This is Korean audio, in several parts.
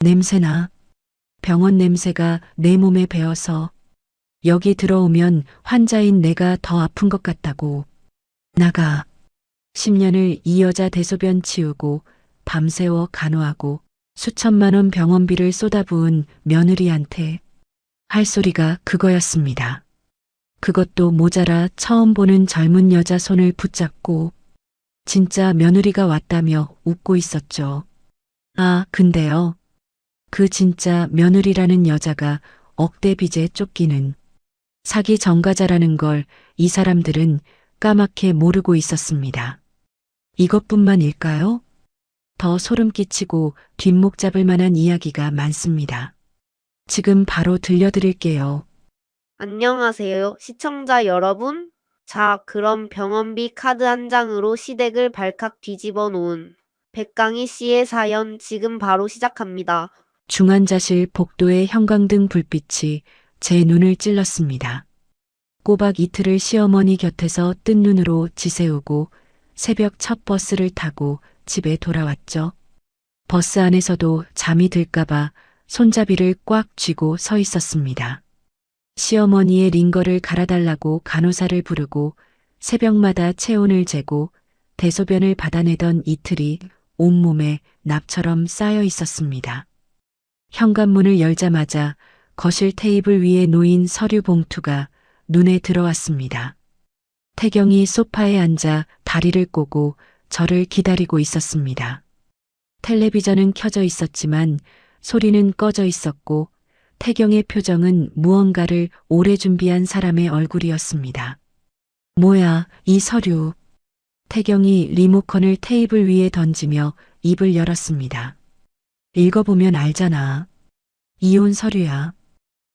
냄새나. 병원 냄새가 내 몸에 배어서 여기 들어오면 환자인 내가 더 아픈 것 같다고. 나가. 10년을 이 여자 대소변 치우고 밤새워 간호하고 수천만 원 병원비를 쏟아부은 며느리한테 할 소리가 그거였습니다. 그것도 모자라 처음 보는 젊은 여자 손을 붙잡고 진짜 며느리가 왔다며 웃고 있었죠. 아, 근데요. 그 진짜 며느리라는 여자가 억대 빚에 쫓기는 사기 전과자라는 걸 이 사람들은 까맣게 모르고 있었습니다. 이것뿐만일까요? 더 소름 끼치고 뒷목 잡을 만한 이야기가 많습니다. 지금 바로 들려드릴게요. 안녕하세요, 시청자 여러분. 자, 그럼 병원비 카드 한 장으로 시댁을 발칵 뒤집어 놓은 백강희 씨의 사연 지금 바로 시작합니다. 중환자실 복도의 형광등 불빛이 제 눈을 찔렀습니다. 꼬박 이틀을 시어머니 곁에서 뜬 눈으로 지새우고 새벽 첫 버스를 타고 집에 돌아왔죠. 버스 안에서도 잠이 들까봐 손잡이를 꽉 쥐고 서 있었습니다. 시어머니의 링거를 갈아달라고 간호사를 부르고 새벽마다 체온을 재고 대소변을 받아내던 이틀이 온몸에 납처럼 쌓여 있었습니다. 현관문을 열자마자 거실 테이블 위에 놓인 서류 봉투가 눈에 들어왔습니다. 태경이 소파에 앉아 다리를 꼬고 저를 기다리고 있었습니다. 텔레비전은 켜져 있었지만 소리는 꺼져 있었고 태경의 표정은 무언가를 오래 준비한 사람의 얼굴이었습니다. 뭐야, 이 서류. 태경이 리모컨을 테이블 위에 던지며 입을 열었습니다. 읽어보면 알잖아. 이혼 서류야.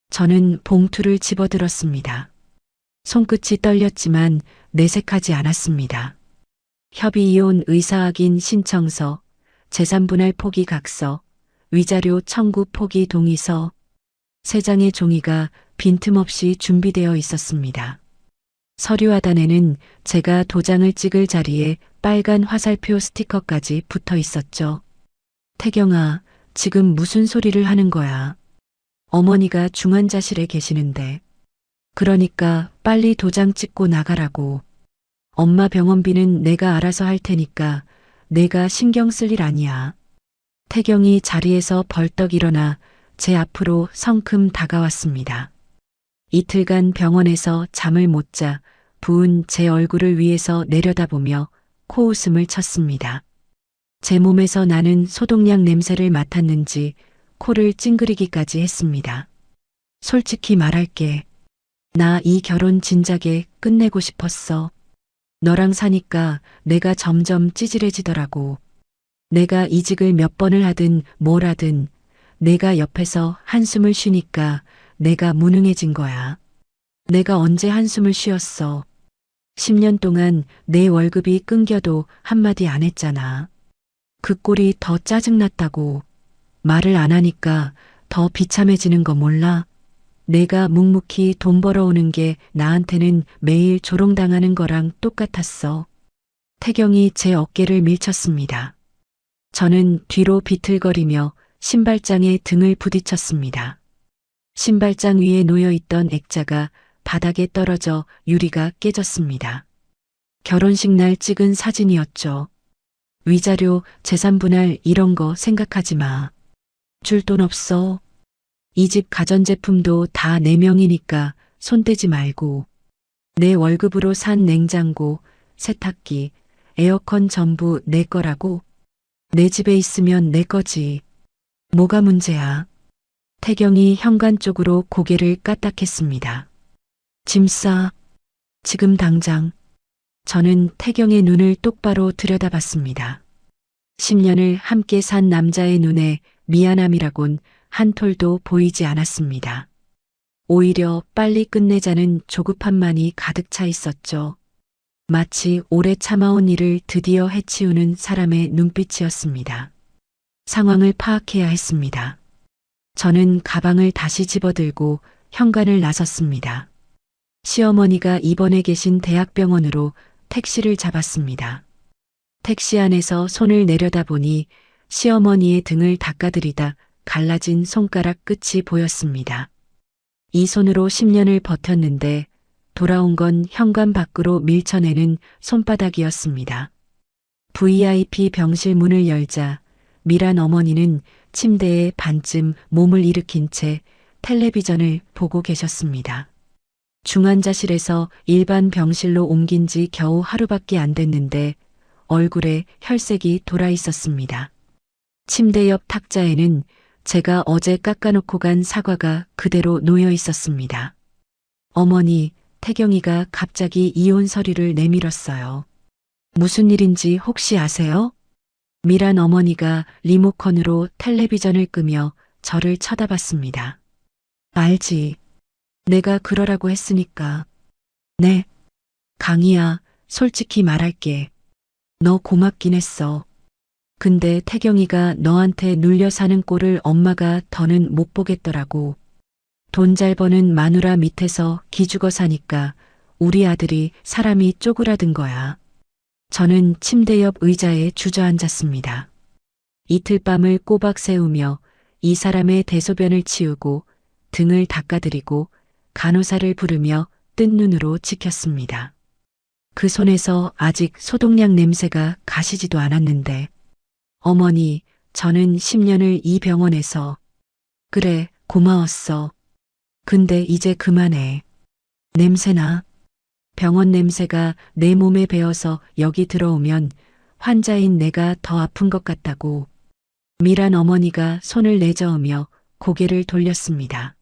저는 봉투를 집어들었습니다. 손끝이 떨렸지만 내색하지 않았습니다. 협의 이혼 의사 확인 신청서, 재산 분할 포기 각서, 위자료 청구 포기 동의서, 3장의 종이가 빈틈없이 준비되어 있었습니다. 서류 하단에는 제가 도장을 찍을 자리에 빨간 화살표 스티커까지 붙어 있었죠. 태경아, 지금 무슨 소리를 하는 거야? 어머니가 중환자실에 계시는데. 그러니까 빨리 도장 찍고 나가라고. 엄마 병원비는 내가 알아서 할 테니까 내가 신경 쓸 일 아니야. 태경이 자리에서 벌떡 일어나 제 앞으로 성큼 다가왔습니다. 이틀간 병원에서 잠을 못 자 부은 제 얼굴을 위에서 내려다보며 코웃음을 쳤습니다. 제 몸에서 나는 소독약 냄새를 맡았는지 코를 찡그리기까지 했습니다. 솔직히 말할게. 나 이 결혼 진작에 끝내고 싶었어. 너랑 사니까 내가 점점 찌질해지더라고. 내가 이직을 몇 번을 하든 뭘 하든 내가 옆에서 한숨을 쉬니까 내가 무능해진 거야. 내가 언제 한숨을 쉬었어. 10년 동안 내 월급이 끊겨도 한마디 안 했잖아. 그 꼴이 더 짜증났다고. 말을 안 하니까 더 비참해지는 거 몰라? 내가 묵묵히 돈 벌어오는 게 나한테는 매일 조롱당하는 거랑 똑같았어. 태경이 제 어깨를 밀쳤습니다. 저는 뒤로 비틀거리며 신발장에 등을 부딪혔습니다. 신발장 위에 놓여있던 액자가 바닥에 떨어져 유리가 깨졌습니다. 결혼식 날 찍은 사진이었죠. 위자료, 재산 분할 이런 거 생각하지 마. 줄 돈 없어. 이 집 가전제품도 다 내 명이니까 손대지 말고. 내 월급으로 산 냉장고, 세탁기, 에어컨 전부 내 거라고. 내 집에 있으면 내 거지. 뭐가 문제야? 태경이 현관 쪽으로 고개를 까딱했습니다. 짐 싸. 지금 당장. 저는 태경의 눈을 똑바로 들여다봤습니다. 10년을 함께 산 남자의 눈에 미안함이라곤 한 톨도 보이지 않았습니다. 오히려 빨리 끝내자는 조급함만이 가득 차 있었죠. 마치 오래 참아온 일을 드디어 해치우는 사람의 눈빛이었습니다. 상황을 파악해야 했습니다. 저는 가방을 다시 집어들고 현관을 나섰습니다. 시어머니가 입원해 계신 대학병원으로 택시를 잡았습니다. 택시 안에서 손을 내려다보니 시어머니의 등을 닦아드리다 갈라진 손가락 끝이 보였습니다. 이 손으로 10년을 버텼는데 돌아온 건 현관 밖으로 밀쳐내는 손바닥이었습니다. VIP 병실 문을 열자 미란 어머니는 침대에 반쯤 몸을 일으킨 채 텔레비전을 보고 계셨습니다. 중환자실에서 일반 병실로 옮긴 지 겨우 하루밖에 안 됐는데 얼굴에 혈색이 돌아 있었습니다. 침대 옆 탁자에는 제가 어제 깎아놓고 간 사과가 그대로 놓여 있었습니다. 어머니, 태경이가 갑자기 이혼 서류를 내밀었어요. 무슨 일인지 혹시 아세요? 미란 어머니가 리모컨으로 텔레비전을 끄며 저를 쳐다봤습니다. 알지. 내가 그러라고 했으니까. 네. 강희야, 솔직히 말할게. 너 고맙긴 했어. 근데 태경이가 너한테 눌려 사는 꼴을 엄마가 더는 못 보겠더라고. 돈 잘 버는 마누라 밑에서 기죽어 사니까 우리 아들이 사람이 쪼그라든 거야. 저는 침대 옆 의자에 주저앉았습니다. 이틀 밤을 꼬박 새우며 이 사람의 대소변을 치우고 등을 닦아드리고 간호사를 부르며 뜬 눈으로 지켰습니다. 그 손에서 아직 소독약 냄새가 가시지도 않았는데 어머니, 저는 10년을 이 병원에서 그래, 고마웠어. 근데 이제 그만해. 냄새나. 병원 냄새가 내 몸에 배어서 여기 들어오면 환자인 내가 더 아픈 것 같다고. 미란 어머니가 손을 내저으며 고개를 돌렸습니다.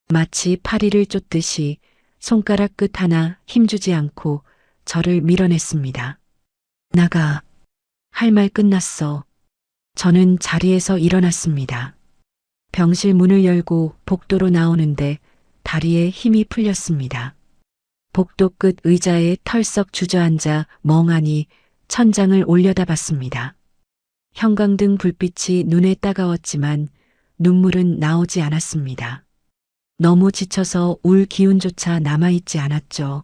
마치 파리를 쫓듯이 손가락 끝 하나 힘주지 않고 저를 밀어냈습니다. 나가. 할 말 끝났어. 저는 자리에서 일어났습니다. 병실 문을 열고 복도로 나오는데 다리에 힘이 풀렸습니다. 복도 끝 의자에 털썩 주저앉아 멍하니 천장을 올려다봤습니다. 형광등 불빛이 눈에 따가웠지만 눈물은 나오지 않았습니다. 너무 지쳐서 울 기운조차 남아있지 않았죠.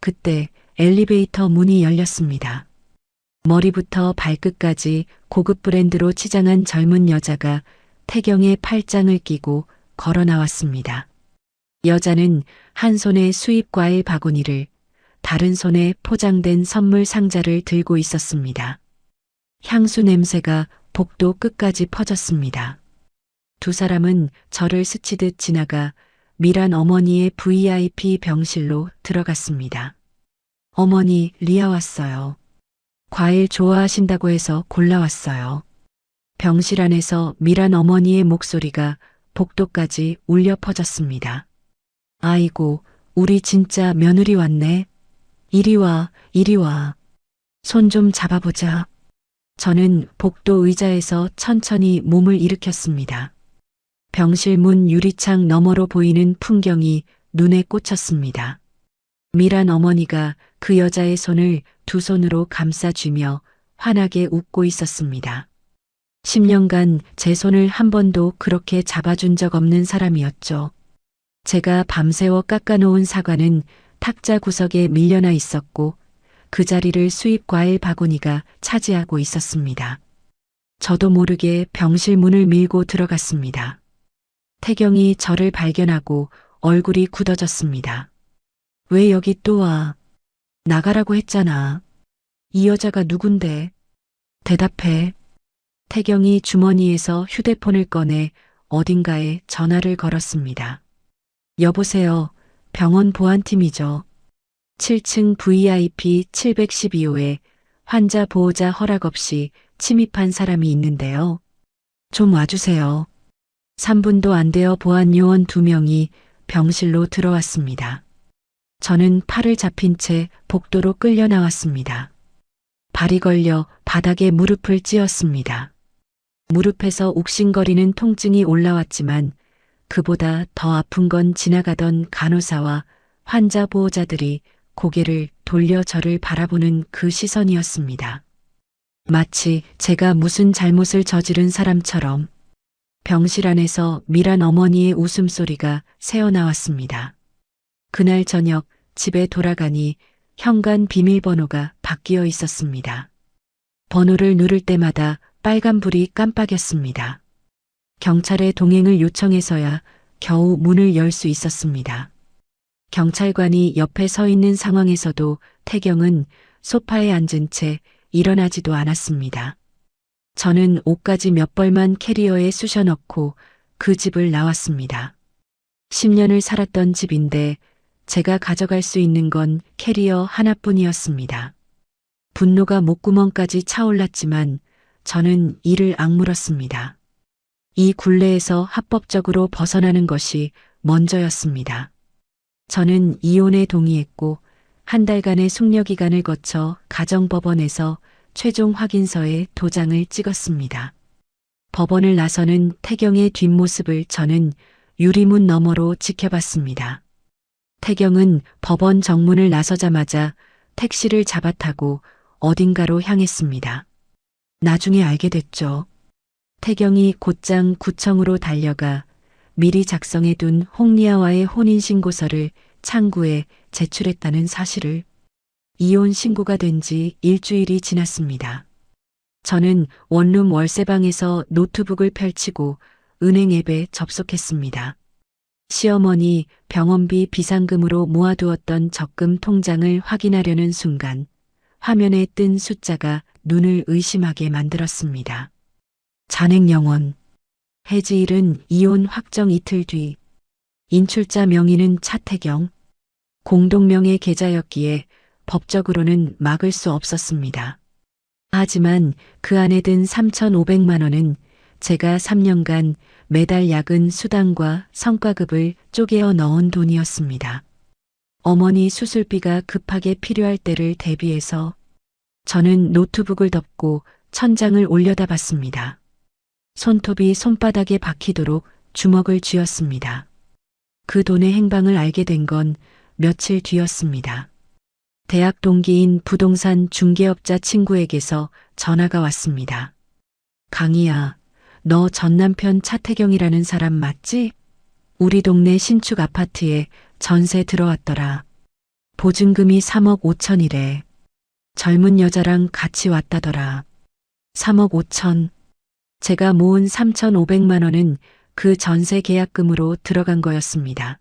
그때 엘리베이터 문이 열렸습니다. 머리부터 발끝까지 고급 브랜드로 치장한 젊은 여자가 태경의 팔짱을 끼고 걸어 나왔습니다. 여자는 한 손에 수입 과일 바구니를, 다른 손에 포장된 선물 상자를 들고 있었습니다. 향수 냄새가 복도 끝까지 퍼졌습니다. 두 사람은 저를 스치듯 지나가 미란 어머니의 VIP 병실로 들어갔습니다. 어머니, 리아 왔어요. 과일 좋아하신다고 해서 골라왔어요. 병실 안에서 미란 어머니의 목소리가 복도까지 울려 퍼졌습니다. 아이고, 우리 진짜 며느리 왔네. 이리 와, 이리 와. 손 좀 잡아보자. 저는 복도 의자에서 천천히 몸을 일으켰습니다. 병실 문 유리창 너머로 보이는 풍경이 눈에 꽂혔습니다. 미란 어머니가 그 여자의 손을 두 손으로 감싸쥐며 환하게 웃고 있었습니다. 10년간 제 손을 한 번도 그렇게 잡아준 적 없는 사람이었죠. 제가 밤새워 깎아놓은 사과는 탁자 구석에 밀려나 있었고 그 자리를 수입 과일 바구니가 차지하고 있었습니다. 저도 모르게 병실 문을 밀고 들어갔습니다. 태경이 저를 발견하고 얼굴이 굳어졌습니다. 왜 여기 또 와? 나가라고 했잖아. 이 여자가 누군데? 대답해. 태경이 주머니에서 휴대폰을 꺼내 어딘가에 전화를 걸었습니다. 여보세요. 병원 보안팀이죠. 7층 VIP 712호에 환자 보호자 허락 없이 침입한 사람이 있는데요. 좀 와주세요. 3분도 안 되어 보안 요원 2명이 병실로 들어왔습니다. 저는 팔을 잡힌 채 복도로 끌려 나왔습니다. 발이 걸려 바닥에 무릎을 찧었습니다. 무릎에서 욱신거리는 통증이 올라왔지만 그보다 더 아픈 건 지나가던 간호사와 환자 보호자들이 고개를 돌려 저를 바라보는 그 시선이었습니다. 마치 제가 무슨 잘못을 저지른 사람처럼. 병실 안에서 미란 어머니의 웃음소리가 새어나왔습니다. 그날 저녁 집에 돌아가니 현관 비밀번호가 바뀌어 있었습니다. 번호를 누를 때마다 빨간불이 깜빡였습니다. 경찰에 동행을 요청해서야 겨우 문을 열 수 있었습니다. 경찰관이 옆에 서 있는 상황에서도 태경은 소파에 앉은 채 일어나지도 않았습니다. 저는 옷까지 몇 벌만 캐리어에 쑤셔 넣고 그 집을 나왔습니다. 10년을 살았던 집인데 제가 가져갈 수 있는 건 캐리어 하나뿐이었습니다. 분노가 목구멍까지 차올랐지만 저는 이를 악물었습니다. 이 굴레에서 합법적으로 벗어나는 것이 먼저였습니다. 저는 이혼에 동의했고 한 달간의 숙려기간을 거쳐 가정법원에서 최종 확인서에 도장을 찍었습니다. 법원을 나서는 태경의 뒷모습을 저는 유리문 너머로 지켜봤습니다. 태경은 법원 정문을 나서자마자 택시를 잡아타고 어딘가로 향했습니다. 나중에 알게 됐죠. 태경이 곧장 구청으로 달려가 미리 작성해둔 홍리아와의 혼인신고서를 창구에 제출했다는 사실을. 이혼 신고가 된 지 일주일이 지났습니다. 저는 원룸 월세방에서 노트북을 펼치고 은행 앱에 접속했습니다. 시어머니 병원비 비상금으로 모아두었던 적금 통장을 확인하려는 순간 화면에 뜬 숫자가 눈을 의심하게 만들었습니다. 잔액 0원. 해지일은 이혼 확정 이틀 뒤. 인출자 명의는 차태경. 공동명의 계좌였기에 법적으로는 막을 수 없었습니다. 하지만 그 안에 든 3,500만 원은 제가 3년간 매달 야근 수당과 성과급을 쪼개어 넣은 돈이었습니다. 어머니 수술비가 급하게 필요할 때를 대비해서 저는 노트북을 덮고 천장을 올려다봤습니다. 손톱이 손바닥에 박히도록 주먹을 쥐었습니다. 그 돈의 행방을 알게 된 건 며칠 뒤였습니다. 대학 동기인 부동산 중개업자 친구에게서 전화가 왔습니다. 강희야, 너 전남편 차태경이라는 사람 맞지? 우리 동네 신축 아파트에 전세 들어왔더라. 보증금이 3억 5천이래. 젊은 여자랑 같이 왔다더라. 3억 5천. 제가 모은 3,500만 원은 그 전세 계약금으로 들어간 거였습니다.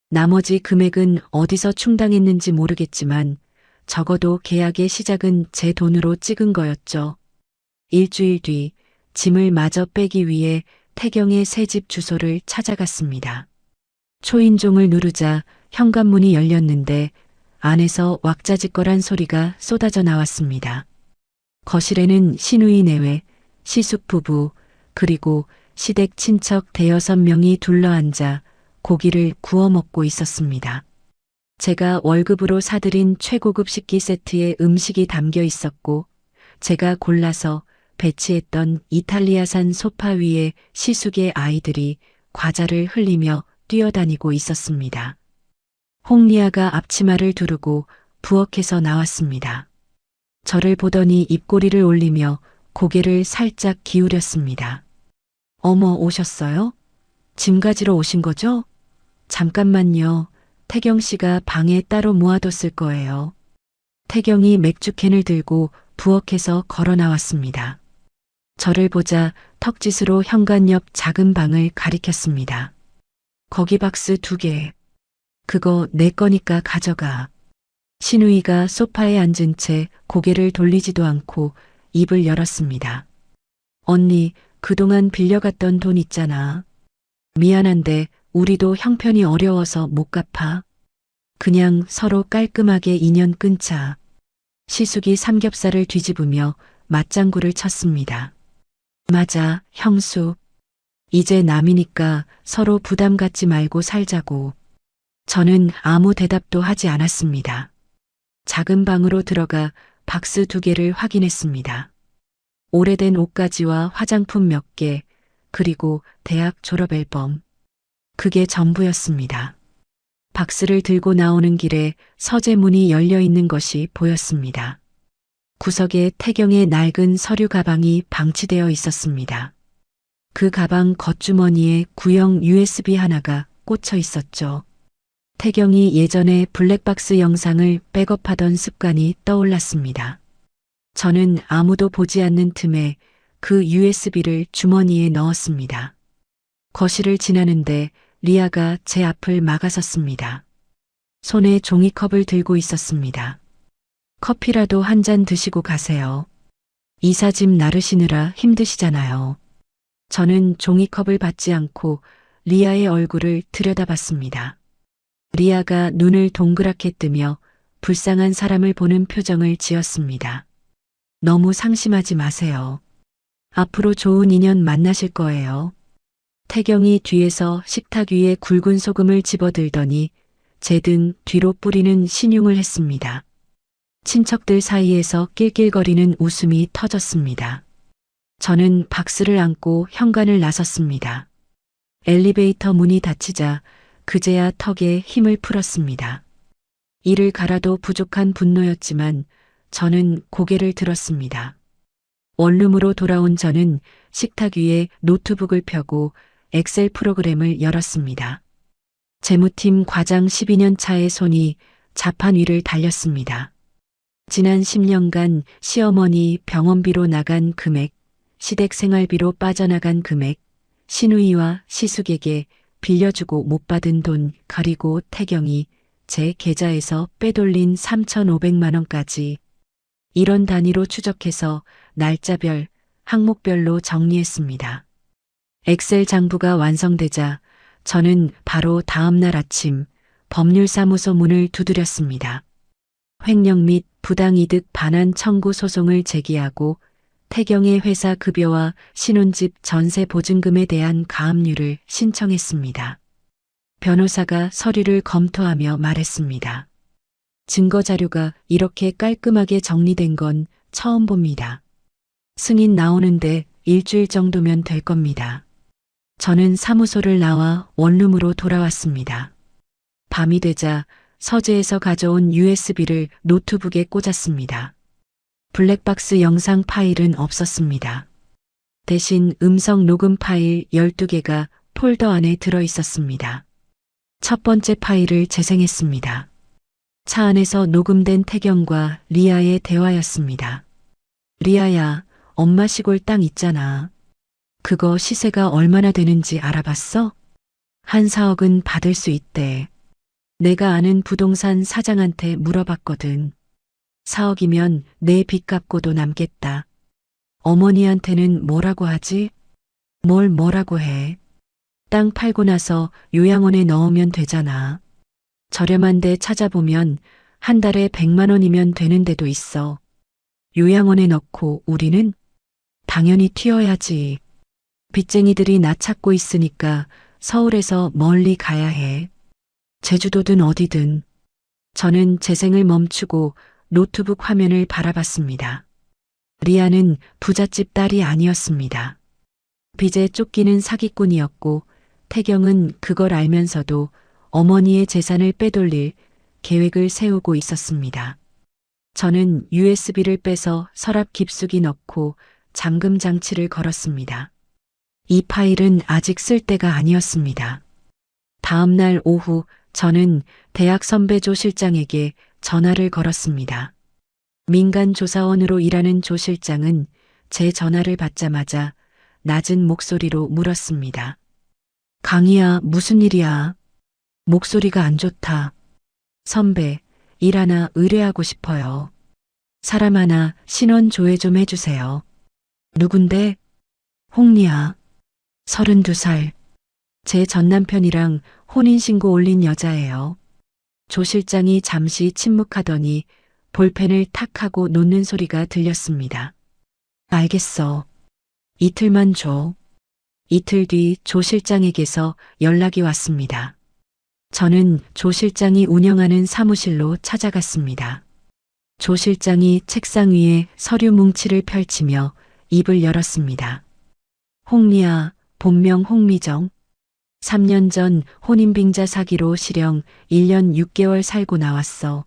나머지 금액은 어디서 충당했는지 모르겠지만 적어도 계약의 시작은 제 돈으로 찍은 거였죠. 일주일 뒤 짐을 마저 빼기 위해 태경의 새집 주소를 찾아갔습니다. 초인종을 누르자 현관문이 열렸는데 안에서 왁자지껄한 소리가 쏟아져 나왔습니다. 거실에는 시누이 내외, 시숙 부부, 그리고 시댁 친척 대여섯 명이 둘러앉아 고기를 구워 먹고 있었습니다. 제가 월급으로 사들인 최고급 식기 세트에 음식이 담겨 있었고 제가 골라서 배치했던 이탈리아산 소파 위에 시숙의 아이들이 과자를 흘리며 뛰어다니고 있었습니다. 홍리아가 앞치마를 두르고 부엌에서 나왔습니다. 저를 보더니 입꼬리를 올리며 고개를 살짝 기울였습니다. 어머, 오셨어요? 짐 가지러 오신 거죠? 잠깐만요. 태경 씨가 방에 따로 모아뒀을 거예요. 태경이 맥주캔을 들고 부엌에서 걸어 나왔습니다. 저를 보자 턱짓으로 현관 옆 작은 방을 가리켰습니다. 거기 박스 2개. 그거 내 거니까 가져가. 시누이가 소파에 앉은 채 고개를 돌리지도 않고 입을 열었습니다. 언니, 그동안 빌려갔던 돈 있잖아. 미안한데 우리도 형편이 어려워서 못 갚아. 그냥 서로 깔끔하게 인연 끊자. 시숙이 삼겹살을 뒤집으며 맞장구를 쳤습니다. 맞아, 형수. 이제 남이니까 서로 부담 갖지 말고 살자고. 저는 아무 대답도 하지 않았습니다. 작은 방으로 들어가 박스 2개를 확인했습니다. 오래된 옷가지와 화장품 몇 개, 그리고 대학 졸업 앨범. 그게 전부였습니다. 박스를 들고 나오는 길에 서재문이 열려 있는 것이 보였습니다. 구석에 태경의 낡은 서류 가방이 방치되어 있었습니다. 그 가방 겉주머니에 구형 USB 하나가 꽂혀 있었죠. 태경이 예전에 블랙박스 영상을 백업하던 습관이 떠올랐습니다. 저는 아무도 보지 않는 틈에 그 USB를 주머니에 넣었습니다. 거실을 지나는데 리아가 제 앞을 막아섰습니다. 손에 종이컵을 들고 있었습니다. 커피라도 한 잔 드시고 가세요. 이삿짐 나르시느라 힘드시잖아요. 저는 종이컵을 받지 않고 리아의 얼굴을 들여다봤습니다. 리아가 눈을 동그랗게 뜨며 불쌍한 사람을 보는 표정을 지었습니다. 너무 상심하지 마세요. 앞으로 좋은 인연 만나실 거예요. 태경이 뒤에서 식탁 위에 굵은 소금을 집어들더니 제 등 뒤로 뿌리는 신용을 했습니다. 친척들 사이에서 낄낄거리는 웃음이 터졌습니다. 저는 박스를 안고 현관을 나섰습니다. 엘리베이터 문이 닫히자 그제야 턱에 힘을 풀었습니다. 이를 갈아도 부족한 분노였지만 저는 고개를 들었습니다. 원룸으로 돌아온 저는 식탁 위에 노트북을 펴고 엑셀 프로그램을 열었습니다. 재무팀 과장 12년 차의 손이 자판 위를 달렸습니다. 지난 10년간 시어머니 병원비로 나간 금액, 시댁 생활비로 빠져나간 금액, 시누이와 시숙에게 빌려주고 못 받은 돈, 그리고 태경이 제 계좌에서 빼돌린 3,500만 원까지 이런 단위로 추적해서 날짜별, 항목별로 정리했습니다. 엑셀 장부가 완성되자 저는 바로 다음 날 아침 법률사무소 문을 두드렸습니다. 횡령 및 부당이득 반환 청구 소송을 제기하고 태경의 회사 급여와 신혼집 전세 보증금에 대한 가압류를 신청했습니다. 변호사가 서류를 검토하며 말했습니다. 증거 자료가 이렇게 깔끔하게 정리된 건 처음 봅니다. 승인 나오는데 일주일 정도면 될 겁니다. 저는 사무소를 나와 원룸으로 돌아왔습니다. 밤이 되자 서재에서 가져온 USB를 노트북에 꽂았습니다. 블랙박스 영상 파일은 없었습니다. 대신 음성 녹음 파일 12개가 폴더 안에 들어 있었습니다. 첫 번째 파일을 재생했습니다. 차 안에서 녹음된 태경과 리아의 대화였습니다. 리아야, 엄마 시골 땅 있잖아. 그거 시세가 얼마나 되는지 알아봤어? 한 4억은 받을 수 있대. 내가 아는 부동산 사장한테 물어봤거든. 4억이면 내 빚 갚고도 남겠다. 어머니한테는 뭐라고 하지? 뭐라고 해. 땅 팔고 나서 요양원에 넣으면 되잖아. 저렴한 데 찾아보면 한 달에 100만 원이면 되는 데도 있어. 요양원에 넣고 우리는 당연히 튀어야지. 빚쟁이들이 나 찾고 있으니까 서울에서 멀리 가야 해. 제주도든 어디든. 저는 재생을 멈추고 노트북 화면을 바라봤습니다. 리아는 부잣집 딸이 아니었습니다. 빚에 쫓기는 사기꾼이었고 태경은 그걸 알면서도 어머니의 재산을 빼돌릴 계획을 세우고 있었습니다. 저는 USB를 빼서 서랍 깊숙이 넣고 잠금 장치를 걸었습니다. 이 파일은 아직 쓸 때가 아니었습니다. 다음 날 오후 저는 대학 선배 조 실장에게 전화를 걸었습니다. 민간 조사원으로 일하는 조 실장은 제 전화를 받자마자 낮은 목소리로 물었습니다. 강희야, 무슨 일이야? 목소리가 안 좋다. 선배, 일 하나 의뢰하고 싶어요. 사람 하나 신원 조회 좀 해주세요. 누군데? 홍리아. 32살. 제 전남편이랑 혼인신고 올린 여자예요. 조 실장이 잠시 침묵하더니 볼펜을 탁 하고 놓는 소리가 들렸습니다. 알겠어. 이틀만 줘. 이틀 뒤 조 실장에게서 연락이 왔습니다. 저는 조 실장이 운영하는 사무실로 찾아갔습니다. 조 실장이 책상 위에 서류 뭉치를 펼치며 입을 열었습니다. 홍리아, 본명 홍미정. 3년 전 혼인빙자 사기로 실형 1년 6개월 살고 나왔어.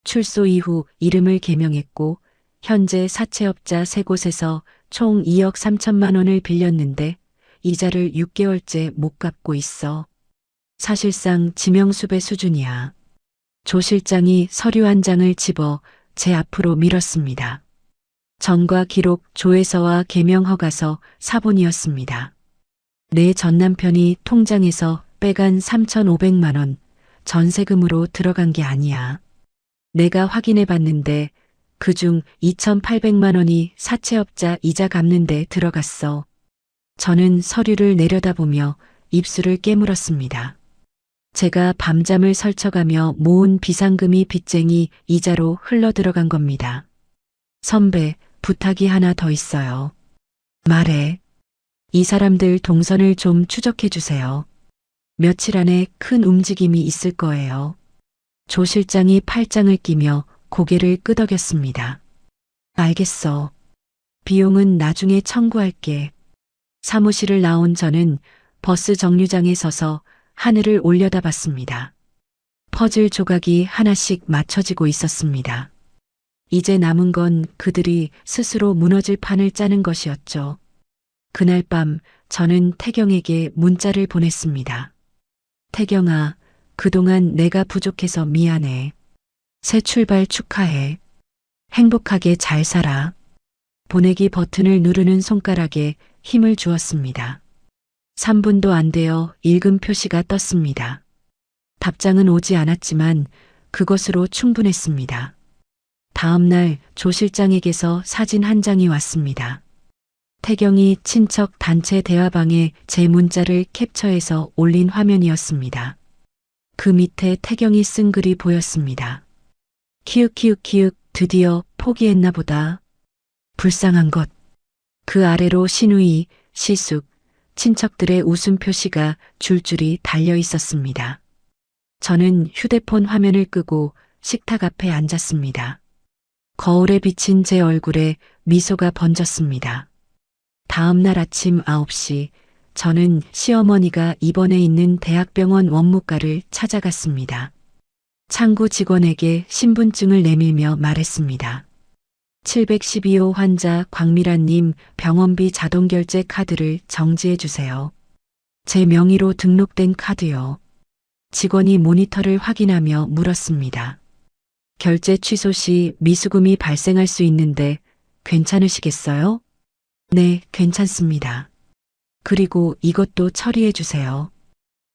출소 이후 이름을 개명했고 현재 사채업자 3곳에서 총 2억 3천만 원을 빌렸는데 이자를 6개월째 못 갚고 있어. 사실상 지명수배 수준이야. 조 실장이 서류 한 장을 집어 제 앞으로 밀었습니다. 전과 기록, 조회서와 개명 허가서, 사본이었습니다. 내 전남편이 통장에서 빼간 3,500만 원 전세금으로 들어간 게 아니야. 내가 확인해 봤는데 그중 2,800만 원이 사채업자 이자 갚는데 들어갔어. 저는 서류를 내려다보며 입술을 깨물었습니다. 제가 밤잠을 설쳐가며 모은 비상금이 빚쟁이 이자로 흘러 들어간 겁니다. 선배, 부탁이 하나 더 있어요. 말해. 이 사람들 동선을 좀 추적해 주세요. 며칠 안에 큰 움직임이 있을 거예요. 조 실장이 팔짱을 끼며 고개를 끄덕였습니다. 알겠어. 비용은 나중에 청구할게. 사무실을 나온 저는 버스 정류장에 서서 하늘을 올려다봤습니다. 퍼즐 조각이 하나씩 맞춰지고 있었습니다. 이제 남은 건 그들이 스스로 무너질 판을 짜는 것이었죠. 그날 밤 저는 태경에게 문자를 보냈습니다. 태경아, 그동안 내가 부족해서 미안해. 새 출발 축하해. 행복하게 잘 살아. 보내기 버튼을 누르는 손가락에 힘을 주었습니다. 3분도 안 되어 읽음 표시가 떴습니다. 답장은 오지 않았지만 그것으로 충분했습니다. 다음 날 조 실장에게서 사진 한 장이 왔습니다. 태경이 친척 단체 대화방에 제 문자를 캡처해서 올린 화면이었습니다. 그 밑에 태경이 쓴 글이 보였습니다. 키읔키읔키읔 드디어 포기했나 보다. 불쌍한 것. 그 아래로 신우이, 시숙, 친척들의 웃음 표시가 줄줄이 달려 있었습니다. 저는 휴대폰 화면을 끄고 식탁 앞에 앉았습니다. 거울에 비친 제 얼굴에 미소가 번졌습니다. 다음 날 아침 9시 저는 시어머니가 입원해 있는 대학병원 원무과를 찾아갔습니다. 창구 직원에게 신분증을 내밀며 말했습니다. 712호 환자 광미란님 병원비 자동결제 카드를 정지해 주세요. 제 명의로 등록된 카드요. 직원이 모니터를 확인하며 물었습니다. 결제 취소 시 미수금이 발생할 수 있는데 괜찮으시겠어요? 네, 괜찮습니다. 그리고 이것도 처리해 주세요.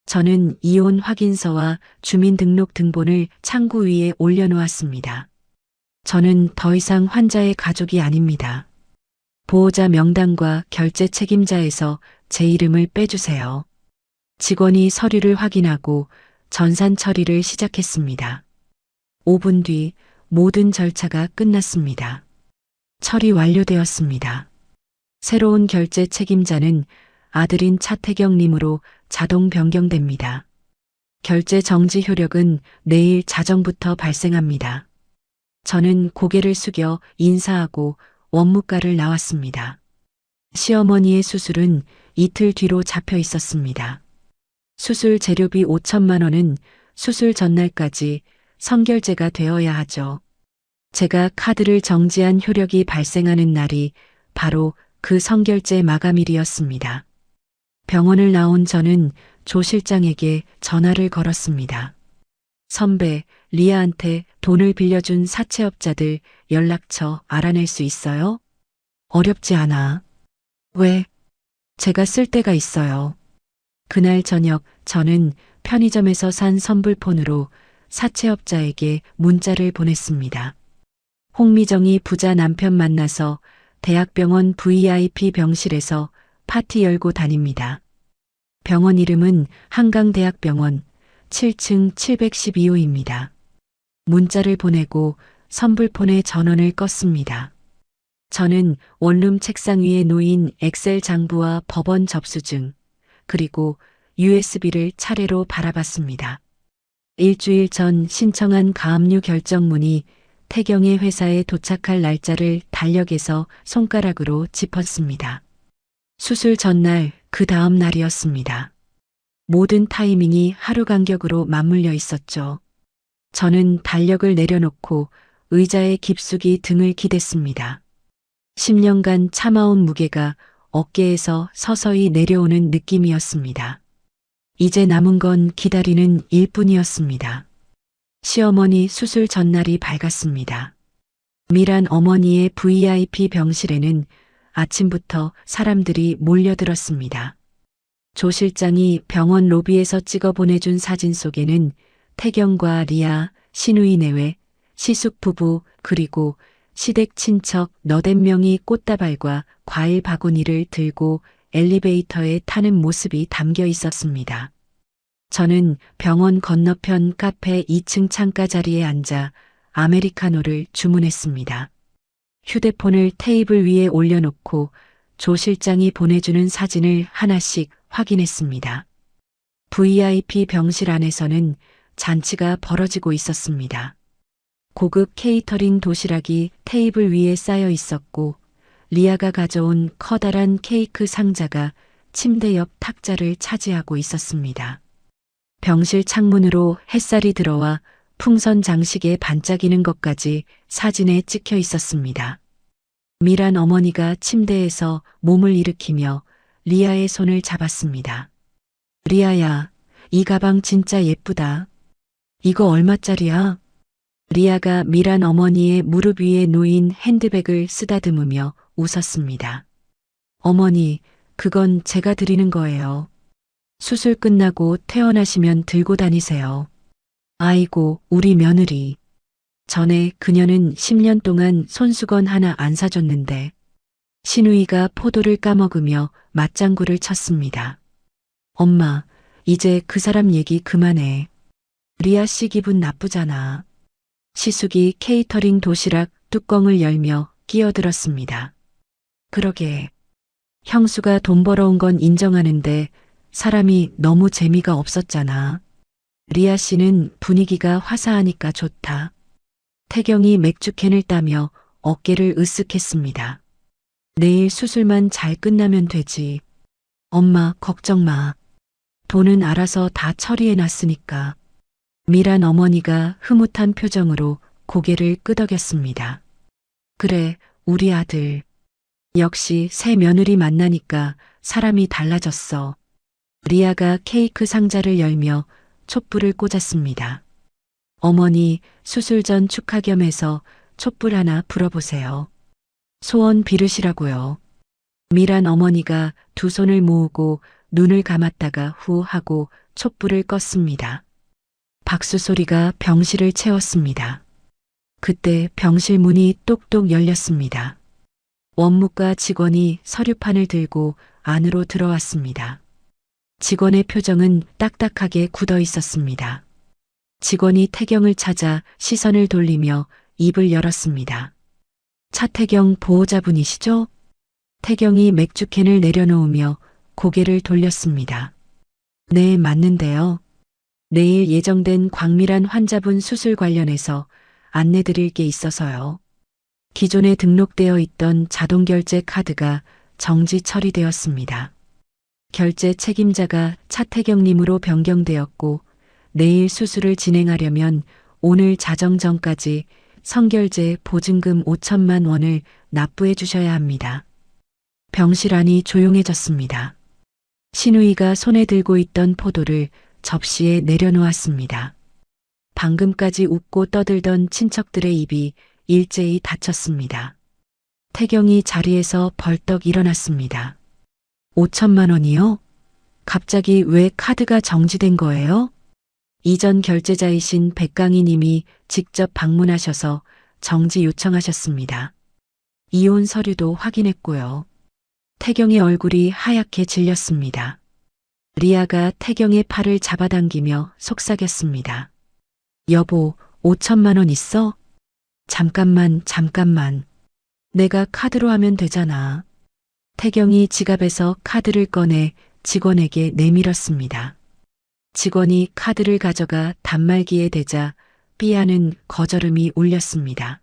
저는 이혼 확인서와 주민등록 등본을 창구 위에 올려놓았습니다. 저는 더 이상 환자의 가족이 아닙니다. 보호자 명단과 결제 책임자에서 제 이름을 빼주세요. 직원이 서류를 확인하고 전산 처리를 시작했습니다. 5분 뒤 모든 절차가 끝났습니다. 처리 완료되었습니다. 새로운 결제 책임자는 아들인 차태경님으로 자동 변경됩니다. 결제 정지 효력은 내일 자정부터 발생합니다. 저는 고개를 숙여 인사하고 원무과를 나왔습니다. 시어머니의 수술은 이틀 뒤로 잡혀 있었습니다. 수술 재료비 5천만 원은 수술 전날까지 선결제가 되어야 하죠. 제가 카드를 정지한 효력이 발생하는 날이 바로 그 선결제 마감일이었습니다. 병원을 나온 저는 조 실장에게 전화를 걸었습니다. 선배, 리아한테 돈을 빌려준 사채업자들 연락처 알아낼 수 있어요? 어렵지 않아. 왜? 제가 쓸 데가 있어요. 그날 저녁 저는 편의점에서 산 선불폰으로 사채업자에게 문자를 보냈습니다. 홍미정이 부자 남편 만나서 대학병원 VIP 병실에서 파티 열고 다닙니다. 병원 이름은 한강대학병원 7층 712호입니다. 문자를 보내고 선불폰의 전원을 껐습니다. 저는 원룸 책상 위에 놓인 엑셀 장부와 법원 접수증, 그리고 USB를 차례로 바라봤습니다. 일주일 전 신청한 가압류 결정문이 태경의 회사에 도착할 날짜를 달력에서 손가락으로 짚었습니다. 수술 전날 그 다음 날이었습니다. 모든 타이밍이 하루 간격으로 맞물려 있었죠. 저는 달력을 내려놓고 의자에 깊숙이 등을 기댔습니다. 10년간 참아온 무게가 어깨에서 서서히 내려오는 느낌이었습니다. 이제 남은 건 기다리는 일뿐이었습니다. 시어머니 수술 전날이 밝았습니다. 미란 어머니의 VIP 병실에는 아침부터 사람들이 몰려들었습니다. 조 실장이 병원 로비에서 찍어 보내준 사진 속에는 태경과 리아, 신우이 내외, 시숙 부부 그리고 시댁 친척 너댓 명이 꽃다발과 과일 바구니를 들고 엘리베이터에 타는 모습이 담겨 있었습니다. 저는 병원 건너편 카페 2층 창가 자리에 앉아 아메리카노를 주문했습니다. 휴대폰을 테이블 위에 올려놓고 조 실장이 보내주는 사진을 하나씩 확인했습니다. VIP 병실 안에서는 잔치가 벌어지고 있었습니다. 고급 케이터링 도시락이 테이블 위에 쌓여 있었고 리아가 가져온 커다란 케이크 상자가 침대 옆 탁자를 차지하고 있었습니다. 병실 창문으로 햇살이 들어와 풍선 장식에 반짝이는 것까지 사진에 찍혀 있었습니다. 미란 어머니가 침대에서 몸을 일으키며 리아의 손을 잡았습니다. 리아야, 이 가방 진짜 예쁘다. 이거 얼마짜리야? 리아가 미란 어머니의 무릎 위에 놓인 핸드백을 쓰다듬으며 웃었습니다. 어머니, 그건 제가 드리는 거예요. 수술 끝나고 퇴원하시면 들고 다니세요. 아이고, 우리 며느리. 전에 그녀는 10년 동안 손수건 하나 안 사줬는데 신우이가 포도를 까먹으며 맞장구를 쳤습니다. 엄마, 이제 그 사람 얘기 그만해. 리아 씨 기분 나쁘잖아. 시숙이 케이터링 도시락 뚜껑을 열며 끼어들었습니다. 그러게. 형수가 돈 벌어온 건 인정하는데 사람이 너무 재미가 없었잖아. 리아 씨는 분위기가 화사하니까 좋다. 태경이 맥주캔을 따며 어깨를 으쓱했습니다. 내일 수술만 잘 끝나면 되지. 엄마, 걱정 마. 돈은 알아서 다 처리해 놨으니까. 미란 어머니가 흐뭇한 표정으로 고개를 끄덕였습니다. 그래, 우리 아들. 역시 새 며느리 만나니까 사람이 달라졌어. 리아가 케이크 상자를 열며 촛불을 꽂았습니다. 어머니, 수술 전 축하 겸해서 촛불 하나 불어보세요. 소원 비르시라고요. 미란 어머니가 두 손을 모으고 눈을 감았다가 후 하고 촛불을 껐습니다. 박수 소리가 병실을 채웠습니다. 그때 병실 문이 똑똑 열렸습니다. 원무과 직원이 서류판을 들고 안으로 들어왔습니다. 직원의 표정은 딱딱하게 굳어 있었습니다. 직원이 태경을 찾아 시선을 돌리며 입을 열었습니다. 차태경 보호자분이시죠? 태경이 맥주캔을 내려놓으며 고개를 돌렸습니다. 네, 맞는데요. 내일 예정된 광밀한 환자분 수술 관련해서 안내드릴 게 있어서요. 기존에 등록되어 있던 자동결제 카드가 정지 처리되었습니다. 결제 책임자가 차태경님으로 변경되었고 내일 수술을 진행하려면 오늘 자정 전까지 선결제 보증금 5천만 원을 납부해 주셔야 합니다. 병실 안이 조용해졌습니다. 신우이가 손에 들고 있던 포도를 접시에 내려놓았습니다. 방금까지 웃고 떠들던 친척들의 입이 일제히 닫혔습니다. 태경이 자리에서 벌떡 일어났습니다. 5천만 원이요? 갑자기 왜 카드가 정지된 거예요? 이전 결제자이신 백강희 님이 직접 방문하셔서 정지 요청하셨습니다. 이혼 서류도 확인했고요. 태경의 얼굴이 하얗게 질렸습니다. 리아가 태경의 팔을 잡아당기며 속삭였습니다. 여보, 5천만 원 있어? 잠깐만. 내가 카드로 하면 되잖아. 태경이 지갑에서 카드를 꺼내 직원에게 내밀었습니다. 직원이 카드를 가져가 단말기에 대자 삐하는 거절음이 울렸습니다.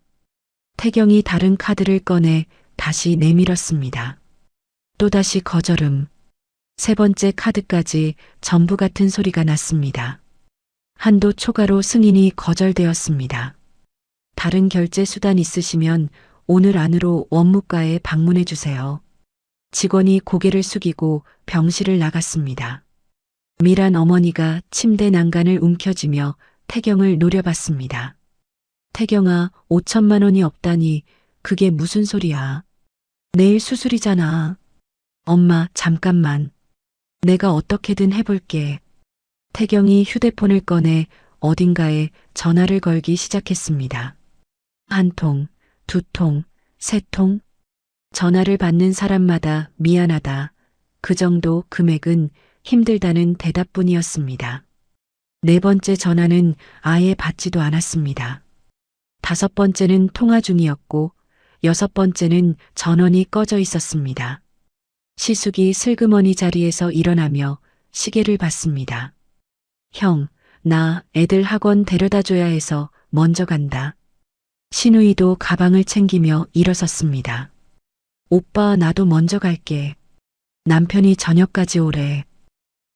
태경이 다른 카드를 꺼내 다시 내밀었습니다. 또다시 거절음. 세 번째 카드까지 전부 같은 소리가 났습니다. 한도 초과로 승인이 거절되었습니다. 다른 결제 수단 있으시면 오늘 안으로 원무과에 방문해 주세요. 직원이 고개를 숙이고 병실을 나갔습니다. 미란 어머니가 침대 난간을 움켜쥐며 태경을 노려봤습니다. 태경아, 5천만 원이 없다니 그게 무슨 소리야. 내일 수술이잖아. 엄마, 잠깐만. 내가 어떻게든 해볼게. 태경이 휴대폰을 꺼내 어딘가에 전화를 걸기 시작했습니다. 한 통, 두 통, 세 통. 전화를 받는 사람마다 미안하다. 그 정도 금액은 힘들다는 대답뿐이었습니다. 네 번째 전화는 아예 받지도 않았습니다. 다섯 번째는 통화 중이었고, 여섯 번째는 전원이 꺼져 있었습니다. 시숙이 슬그머니 자리에서 일어나며 시계를 봤습니다. 형, 나 애들 학원 데려다 줘야 해서 먼저 간다. 신우이도 가방을 챙기며 일어섰습니다. 오빠, 나도 먼저 갈게. 남편이 저녁까지 오래.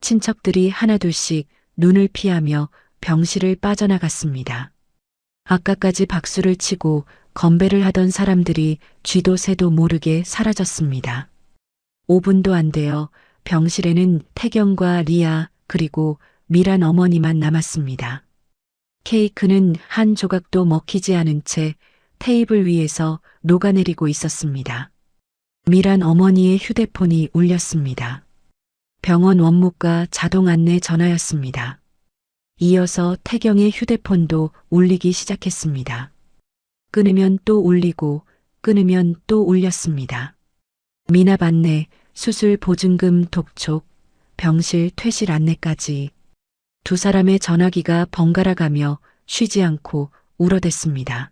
친척들이 하나둘씩 눈을 피하며 병실을 빠져나갔습니다. 아까까지 박수를 치고 건배를 하던 사람들이 쥐도 새도 모르게 사라졌습니다. 5분도 안 되어 병실에는 태경과 리아 그리고 미란 어머니만 남았습니다. 케이크는 한 조각도 먹히지 않은 채 테이블 위에서 녹아내리고 있었습니다. 미란 어머니의 휴대폰이 울렸습니다. 병원 원무과 자동 안내 전화였습니다. 이어서 태경의 휴대폰도 울리기 시작했습니다. 끊으면 또 울리고 끊으면 또 울렸습니다. 미납 안내, 수술 보증금 독촉, 병실 퇴실 안내까지 두 사람의 전화기가 번갈아가며 쉬지 않고 울어댔습니다.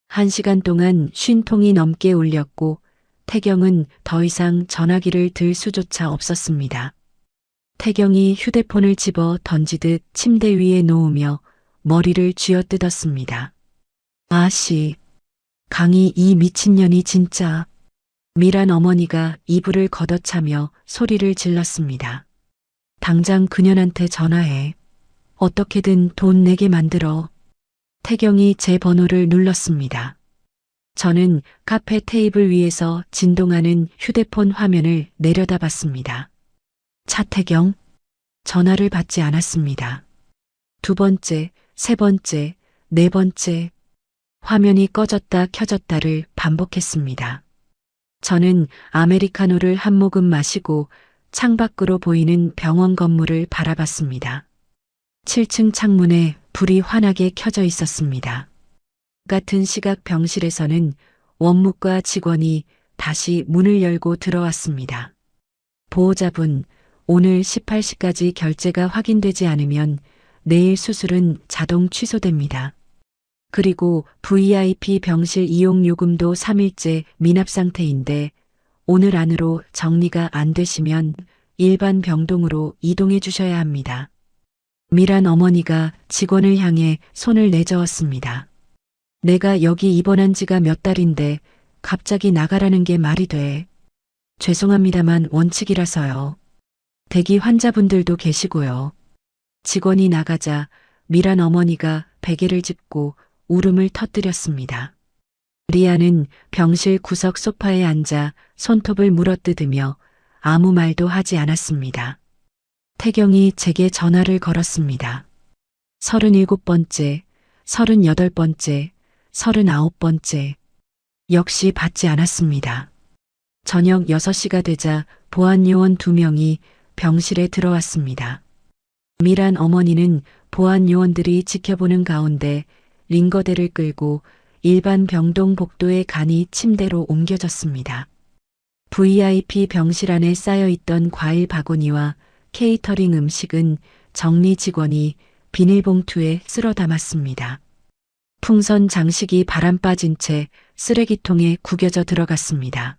1시간 동안 50통이 넘게 울렸고 태경은 더 이상 전화기를 들 수조차 없었습니다. 태경이 휴대폰을 집어 던지듯 침대 위에 놓으며 머리를 쥐어뜯었습니다. 아씨, 강희 이 미친년이 진짜. 미란 어머니가 이불을 걷어차며 소리를 질렀습니다. 당장 그년한테 전화해. 어떻게든 돈 내게 만들어. 태경이 제 번호를 눌렀습니다. 저는 카페 테이블 위에서 진동하는 휴대폰 화면을 내려다봤습니다. 차태경? 전화를 받지 않았습니다. 두 번째, 세 번째, 네 번째. 화면이 꺼졌다 켜졌다를 반복했습니다. 저는 아메리카노를 한 모금 마시고 창밖으로 보이는 병원 건물을 바라봤습니다. 7층 창문에 불이 환하게 켜져 있었습니다. 같은 시각 병실에서는 원무과 직원이 다시 문을 열고 들어왔습니다. 보호자분, 오늘 18시까지 결제가 확인되지 않으면 내일 수술은 자동 취소됩니다. 그리고 VIP 병실 이용 요금도 3일째 미납 상태인데 오늘 안으로 정리가 안 되시면 일반 병동으로 이동해 주셔야 합니다. 미란 어머니가 직원을 향해 손을 내저었습니다. 내가 여기 입원한 지가 몇 달인데 갑자기 나가라는 게 말이 돼. 죄송합니다만 원칙이라서요. 대기 환자분들도 계시고요. 직원이 나가자 미란 어머니가 베개를 짚고 울음을 터뜨렸습니다. 리아는 병실 구석 소파에 앉아 손톱을 물어뜯으며 아무 말도 하지 않았습니다. 태경이 제게 전화를 걸었습니다. 37번째, 38번째, 39번째. 역시 받지 않았습니다. 저녁 6시가 되자 보안요원 2명이 병실에 들어왔습니다. 미란 어머니는 보안요원들이 지켜보는 가운데 링거대를 끌고 일반 병동 복도의 간이 침대로 옮겨졌습니다. VIP 병실 안에 쌓여있던 과일 바구니와 케이터링 음식은 정리 직원이 비닐봉투에 쓸어 담았습니다. 풍선 장식이 바람 빠진 채 쓰레기통에 구겨져 들어갔습니다.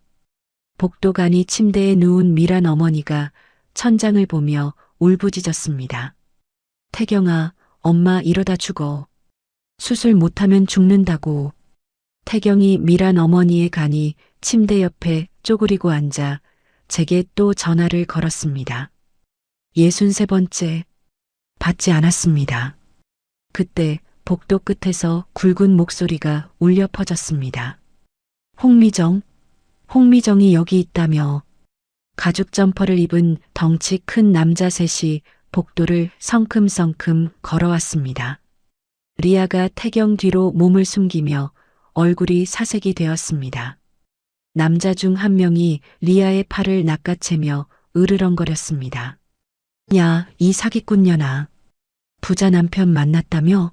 복도간이 침대에 누운 미란 어머니가 천장을 보며 울부짖었습니다. 태경아, 엄마 이러다 죽어. 수술 못하면 죽는다고. 태경이 미란 어머니의 간이 침대 옆에 쪼그리고 앉아 제게 또 전화를 걸었습니다. 63번째. 받지 않았습니다. 그때 복도 끝에서 굵은 목소리가 울려 퍼졌습니다. 홍미정? 홍미정이 여기 있다며. 가죽 점퍼를 입은 덩치 큰 남자 셋이 복도를 성큼성큼 걸어왔습니다. 리아가 태경 뒤로 몸을 숨기며 얼굴이 사색이 되었습니다. 남자 중 한 명이 리아의 팔을 낚아채며 으르렁거렸습니다. 야, 이 사기꾼년아. 부자 남편 만났다며?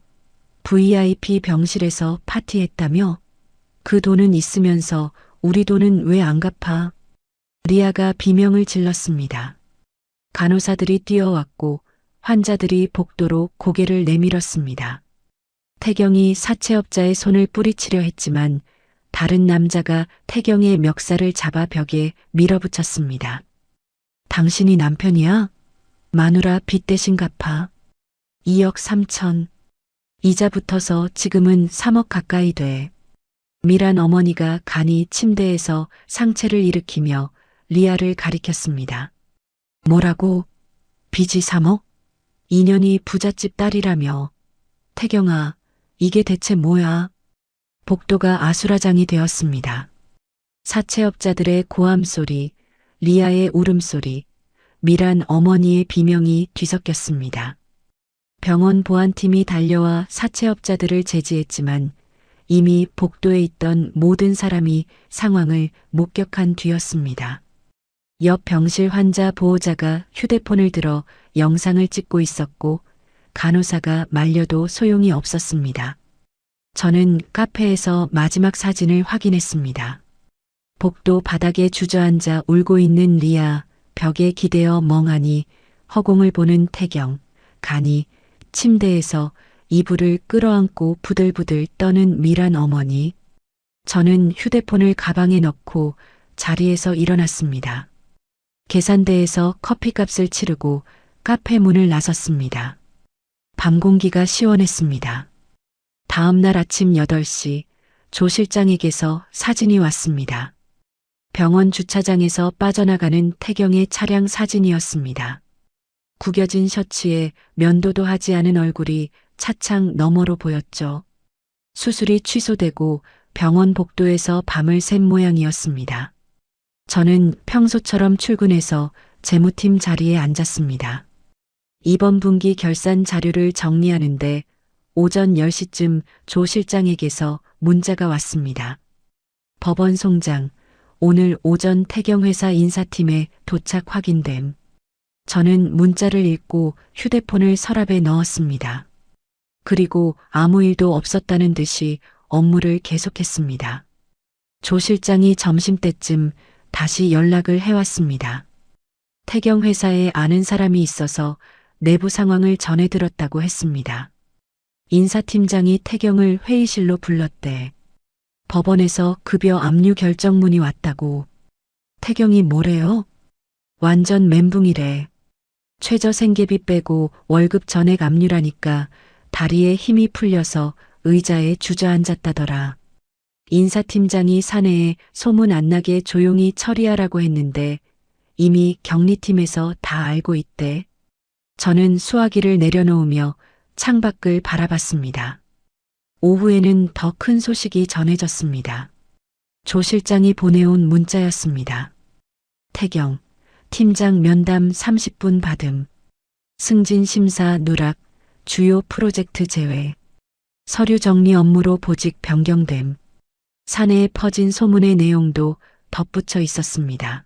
VIP 병실에서 파티했다며? 그 돈은 있으면서 우리 돈은 왜 안 갚아? 리아가 비명을 질렀습니다. 간호사들이 뛰어왔고 환자들이 복도로 고개를 내밀었습니다. 태경이 사채업자의 손을 뿌리치려 했지만 다른 남자가 태경의 멱살을 잡아 벽에 밀어붙였습니다. 당신이 남편이야? 마누라 빚 대신 갚아. 2억 3천. 이자 붙어서 지금은 3억 가까이 돼. 미란 어머니가 간이 침대에서 상체를 일으키며 리아를 가리켰습니다. 뭐라고? 빚이 3억? 2년이 부잣집 딸이라며. 태경아, 이게 대체 뭐야? 복도가 아수라장이 되었습니다. 사채업자들의 고함 소리, 리아의 울음소리, 미란 어머니의 비명이 뒤섞였습니다. 병원 보안팀이 달려와 사채업자들을 제지했지만 이미 복도에 있던 모든 사람이 상황을 목격한 뒤였습니다. 옆 병실 환자 보호자가 휴대폰을 들어 영상을 찍고 있었고 간호사가 말려도 소용이 없었습니다. 저는 카페에서 마지막 사진을 확인했습니다. 복도 바닥에 주저앉아 울고 있는 리아, 벽에 기대어 멍하니 허공을 보는 태경, 간이 침대에서 이불을 끌어안고 부들부들 떠는 미란 어머니. 저는 휴대폰을 가방에 넣고 자리에서 일어났습니다. 계산대에서 커피값을 치르고 카페 문을 나섰습니다. 밤 공기가 시원했습니다. 다음 날 아침 8시 조 실장에게서 사진이 왔습니다. 병원 주차장에서 빠져나가는 태경의 차량 사진이었습니다. 구겨진 셔츠에 면도도 하지 않은 얼굴이 차창 너머로 보였죠. 수술이 취소되고 병원 복도에서 밤을 샌 모양이었습니다. 저는 평소처럼 출근해서 재무팀 자리에 앉았습니다. 이번 분기 결산 자료를 정리하는데 오전 10시쯤 조 실장에게서 문자가 왔습니다. 법원 송장, 오늘 오전 태경 회사 인사팀에 도착 확인됨. 저는 문자를 읽고 휴대폰을 서랍에 넣었습니다. 그리고 아무 일도 없었다는 듯이 업무를 계속했습니다. 조 실장이 점심때쯤 다시 연락을 해왔습니다. 태경 회사에 아는 사람이 있어서 내부 상황을 전해들었다고 했습니다. 인사팀장이 태경을 회의실로 불렀대. 법원에서 급여 압류 결정문이 왔다고. 태경이 뭐래요? 완전 멘붕이래. 최저 생계비 빼고 월급 전액 압류라니까 다리에 힘이 풀려서 의자에 주저앉았다더라. 인사팀장이 사내에 소문 안 나게 조용히 처리하라고 했는데 이미 격리팀에서 다 알고 있대. 저는 수화기를 내려놓으며 창밖을 바라봤습니다. 오후에는 더 큰 소식이 전해졌습니다. 조 실장이 보내온 문자였습니다. 태경, 팀장 면담 30분 받음. 승진 심사 누락, 주요 프로젝트 제외. 서류 정리 업무로 보직 변경됨. 사내에 퍼진 소문의 내용도 덧붙여 있었습니다.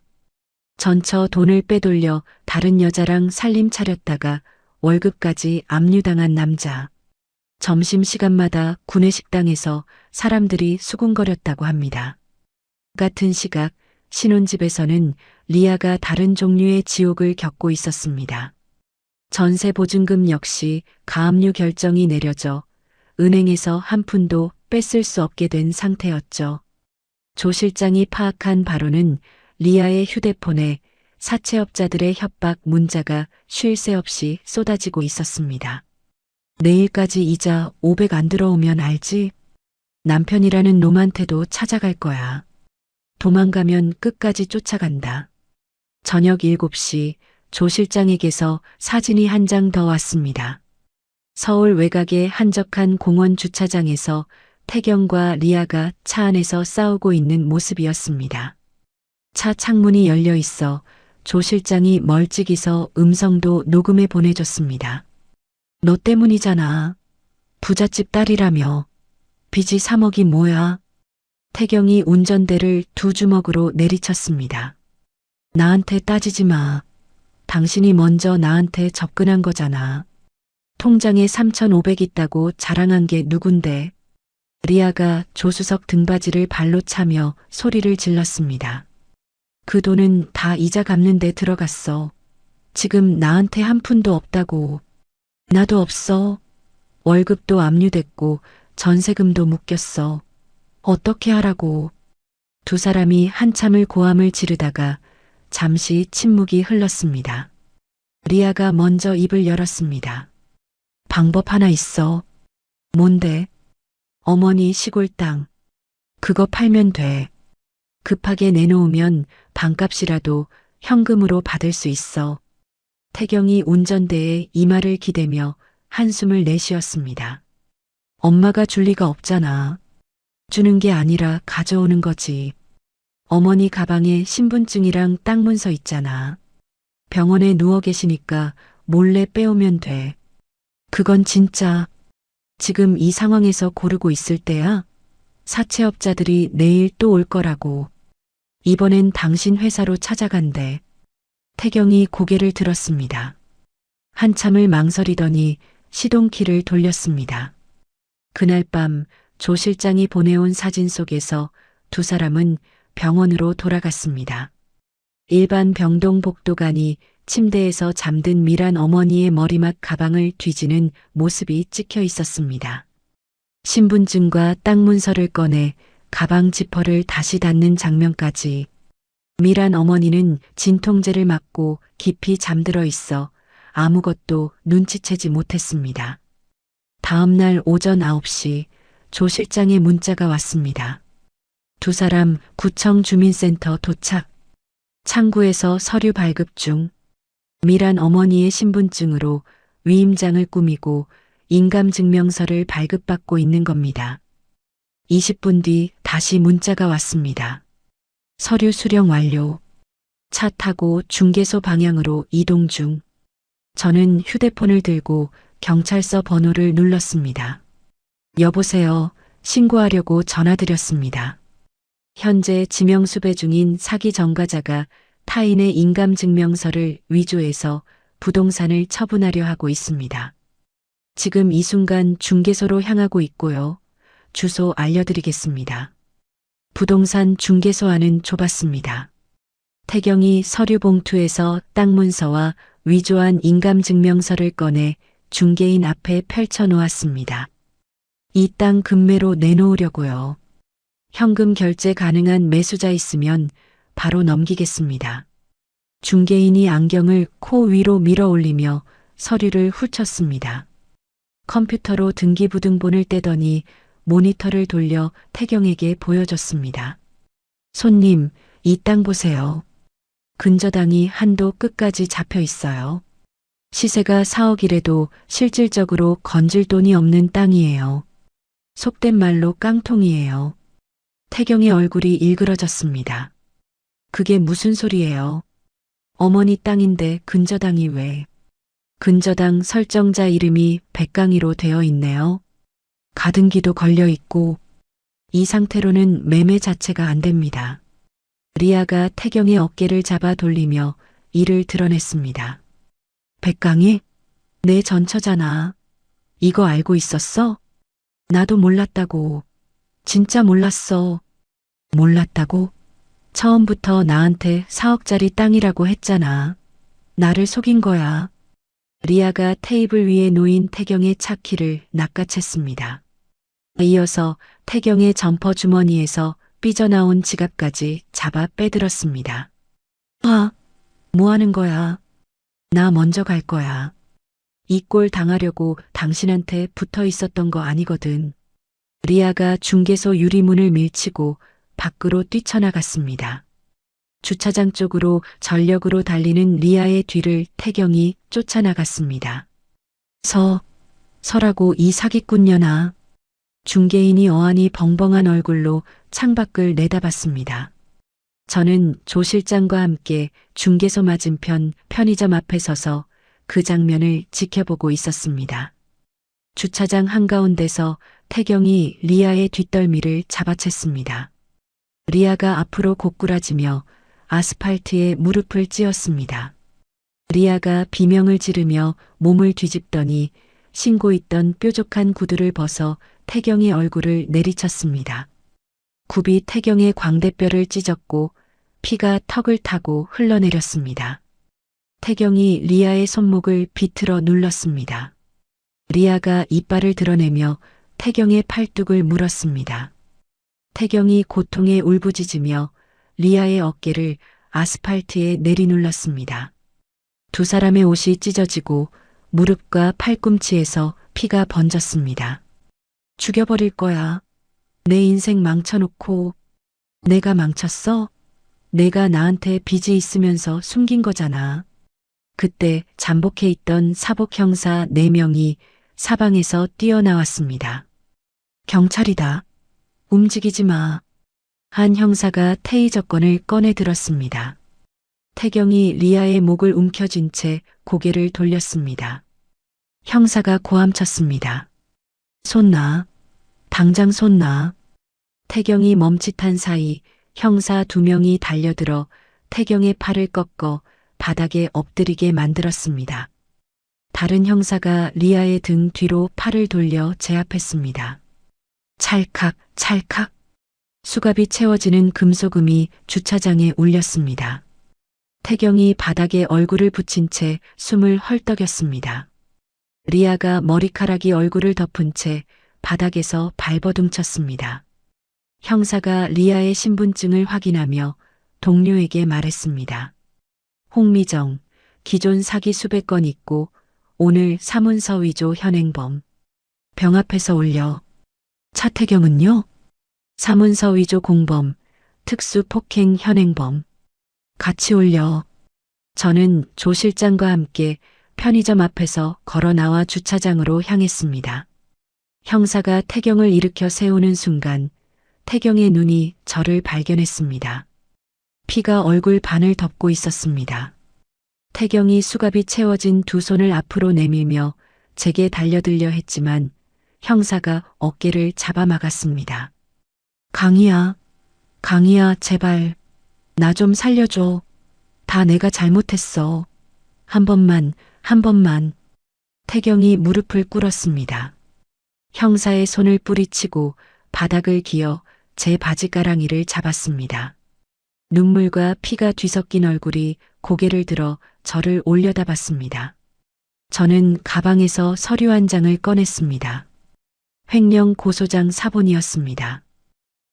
전처 돈을 빼돌려 다른 여자랑 살림 차렸다가 월급까지 압류당한 남자. 점심시간마다 구내식당에서 사람들이 수군거렸다고 합니다. 같은 시각 신혼집에서는 리아가 다른 종류의 지옥을 겪고 있었습니다. 전세 보증금 역시 가압류 결정이 내려져 은행에서 한 푼도 뺐을 수 없게 된 상태였죠. 조 실장이 파악한 바로는 리아의 휴대폰에 사채업자들의 협박 문자가 쉴 새 없이 쏟아지고 있었습니다. 내일까지 이자 500 안 들어오면 알지? 남편이라는 놈한테도 찾아갈 거야. 도망가면 끝까지 쫓아간다. 저녁 7시 조 실장에게서 사진이 한 장 더 왔습니다. 서울 외곽의 한적한 공원 주차장에서 태경과 리아가 차 안에서 싸우고 있는 모습이었습니다. 차 창문이 열려 있어 조 실장이 멀찍이서 음성도 녹음해 보내줬습니다. 너 때문이잖아. 부잣집 딸이라며. 빚이 3억이 뭐야. 태경이 운전대를 두 주먹으로 내리쳤습니다. 나한테 따지지 마. 당신이 먼저 나한테 접근한 거잖아. 통장에 3,500 있다고 자랑한 게 누군데? 리아가 조수석 등받이를 발로 차며 소리를 질렀습니다. 그 돈은 다 이자 갚는 데 들어갔어. 지금 나한테 한 푼도 없다고. 나도 없어. 월급도 압류됐고 전세금도 묶였어. 어떻게 하라고. 두 사람이 한참을 고함을 지르다가 잠시 침묵이 흘렀습니다. 리아가 먼저 입을 열었습니다. 방법 하나 있어. 뭔데? 어머니 시골 땅. 그거 팔면 돼. 급하게 내놓으면 반값이라도 현금으로 받을 수 있어. 태경이 운전대에 이마를 기대며 한숨을 내쉬었습니다. 엄마가 줄 리가 없잖아. 주는 게 아니라 가져오는 거지. 어머니 가방에 신분증이랑 땅 문서 있잖아. 병원에 누워 계시니까 몰래 빼오면 돼. 그건 진짜 지금 이 상황에서 고르고 있을 때야. 사채업자들이 내일 또 올 거라고. 이번엔 당신 회사로 찾아간대. 태경이 고개를 들었습니다. 한참을 망설이더니 시동키를 돌렸습니다. 그날 밤 조 실장이 보내온 사진 속에서 두 사람은 병원으로 돌아갔습니다. 일반 병동 복도간이 침대에서 잠든 미란 어머니의 머리맡 가방을 뒤지는 모습이 찍혀 있었습니다. 신분증과 땅 문서를 꺼내 가방 지퍼를 다시 닫는 장면까지. 미란 어머니는 진통제를 맞고 깊이 잠들어 있어 아무것도 눈치채지 못했습니다. 다음 날 오전 9시 조 실장의 문자가 왔습니다. 두 사람 구청 주민센터 도착. 창구에서 서류 발급 중. 미란 어머니의 신분증으로 위임장을 꾸미고 인감증명서를 발급받고 있는 겁니다. 20분 뒤 다시 문자가 왔습니다. 서류 수령 완료. 차 타고 중개소 방향으로 이동 중. 저는 휴대폰을 들고 경찰서 번호를 눌렀습니다. 여보세요. 신고하려고 전화드렸습니다. 현재 지명수배 중인 사기 전과자가 타인의 인감증명서를 위조해서 부동산을 처분하려 하고 있습니다. 지금 이 순간 중개소로 향하고 있고요. 주소 알려드리겠습니다. 부동산 중개소 안은 좁았습니다. 태경이 서류 봉투에서 땅 문서와 위조한 인감증명서를 꺼내 중개인 앞에 펼쳐 놓았습니다. 이 땅 금매로 내놓으려고요. 현금 결제 가능한 매수자 있으면 바로 넘기겠습니다. 중개인이 안경을 코 위로 밀어 올리며 서류를 훑었습니다. 컴퓨터로 등기부등본을 떼더니 모니터를 돌려 태경에게 보여줬습니다. 손님, 이 땅 보세요. 근저당이 한도 끝까지 잡혀 있어요. 시세가 4억이래도 실질적으로 건질 돈이 없는 땅이에요. 속된 말로 깡통이에요. 태경의 얼굴이 일그러졌습니다. 그게 무슨 소리예요? 어머니 땅인데 근저당이 왜? 근저당 설정자 이름이 백강희로 되어 있네요. 가등기도 걸려 있고 이 상태로는 매매 자체가 안 됩니다. 리아가 태경의 어깨를 잡아 돌리며 이를 드러냈습니다. 백강희? 내 전처잖아. 이거 알고 있었어? 나도 몰랐다고. 진짜 몰랐어. 몰랐다고? 처음부터 나한테 4억짜리 땅이라고 했잖아. 나를 속인 거야. 리아가 테이블 위에 놓인 태경의 차키를 낚아챘습니다. 이어서 태경의 점퍼 주머니에서 삐져나온 지갑까지 잡아 빼들었습니다. 아, 뭐 하는 거야? 나 먼저 갈 거야. 이 꼴 당하려고 당신한테 붙어 있었던 거 아니거든. 리아가 중개소 유리문을 밀치고 밖으로 뛰쳐나갔습니다. 주차장 쪽으로 전력으로 달리는 리아의 뒤를 태경이 쫓아나갔습니다. 서라고 이 사기꾼년아. 중개인이 어안이 벙벙한 얼굴로 창밖을 내다봤습니다. 저는 조 실장과 함께 중개소 맞은편 편의점 앞에 서서 그 장면을 지켜보고 있었습니다. 주차장 한가운데서 태경이 리아의 뒷덜미를 잡아챘습니다. 리아가 앞으로 고꾸라지며 아스팔트에 무릎을 찧었습니다. 리아가 비명을 지르며 몸을 뒤집더니 신고 있던 뾰족한 구두를 벗어 태경의 얼굴을 내리쳤습니다. 굽이 태경의 광대뼈를 찢었고 피가 턱을 타고 흘러내렸습니다. 태경이 리아의 손목을 비틀어 눌렀습니다. 리아가 이빨을 드러내며 태경의 팔뚝을 물었습니다. 태경이 고통에 울부짖으며 리아의 어깨를 아스팔트에 내리눌렀습니다. 두 사람의 옷이 찢어지고 무릎과 팔꿈치에서 피가 번졌습니다. 죽여버릴 거야. 내 인생 망쳐놓고. 내가 망쳤어? 내가 나한테 빚이 있으면서 숨긴 거잖아. 그때 잠복해 있던 사복 형사 4명이 사방에서 뛰어나왔습니다. 경찰이다. 움직이지 마. 한 형사가 테이저건을 꺼내 들었습니다. 태경이 리아의 목을 움켜쥔 채 고개를 돌렸습니다. 형사가 고함쳤습니다. 손 놔. 당장 손 놔. 태경이 멈칫한 사이 형사 2명이 달려들어 태경의 팔을 꺾어 바닥에 엎드리게 만들었습니다. 다른 형사가 리아의 등 뒤로 팔을 돌려 제압했습니다. 찰칵, 찰칵. 수갑이 채워지는 금속음이 주차장에 울렸습니다. 태경이 바닥에 얼굴을 붙인 채 숨을 헐떡였습니다. 리아가 머리카락이 얼굴을 덮은 채 바닥에서 발버둥쳤습니다. 형사가 리아의 신분증을 확인하며 동료에게 말했습니다. 홍미정, 기존 사기 수백 건 있고 오늘 사문서 위조 현행범. 병 앞에서 올려. 차태경은요? 사문서 위조 공범, 특수 폭행 현행범. 같이 올려. 저는 조 실장과 함께 편의점 앞에서 걸어 나와 주차장으로 향했습니다. 형사가 태경을 일으켜 세우는 순간 태경의 눈이 저를 발견했습니다. 피가 얼굴 반을 덮고 있었습니다. 태경이 수갑이 채워진 두 손을 앞으로 내밀며 제게 달려들려 했지만 형사가 어깨를 잡아막았습니다. 강희야, 강희야, 제발. 나 좀 살려줘. 다 내가 잘못했어. 한 번만, 한 번만. 태경이 무릎을 꿇었습니다. 형사의 손을 뿌리치고 바닥을 기어 제 바지가랑이를 잡았습니다. 눈물과 피가 뒤섞인 얼굴이 고개를 들어 저를 올려다봤습니다. 저는 가방에서 서류 한 장을 꺼냈습니다. 횡령 고소장 사본이었습니다.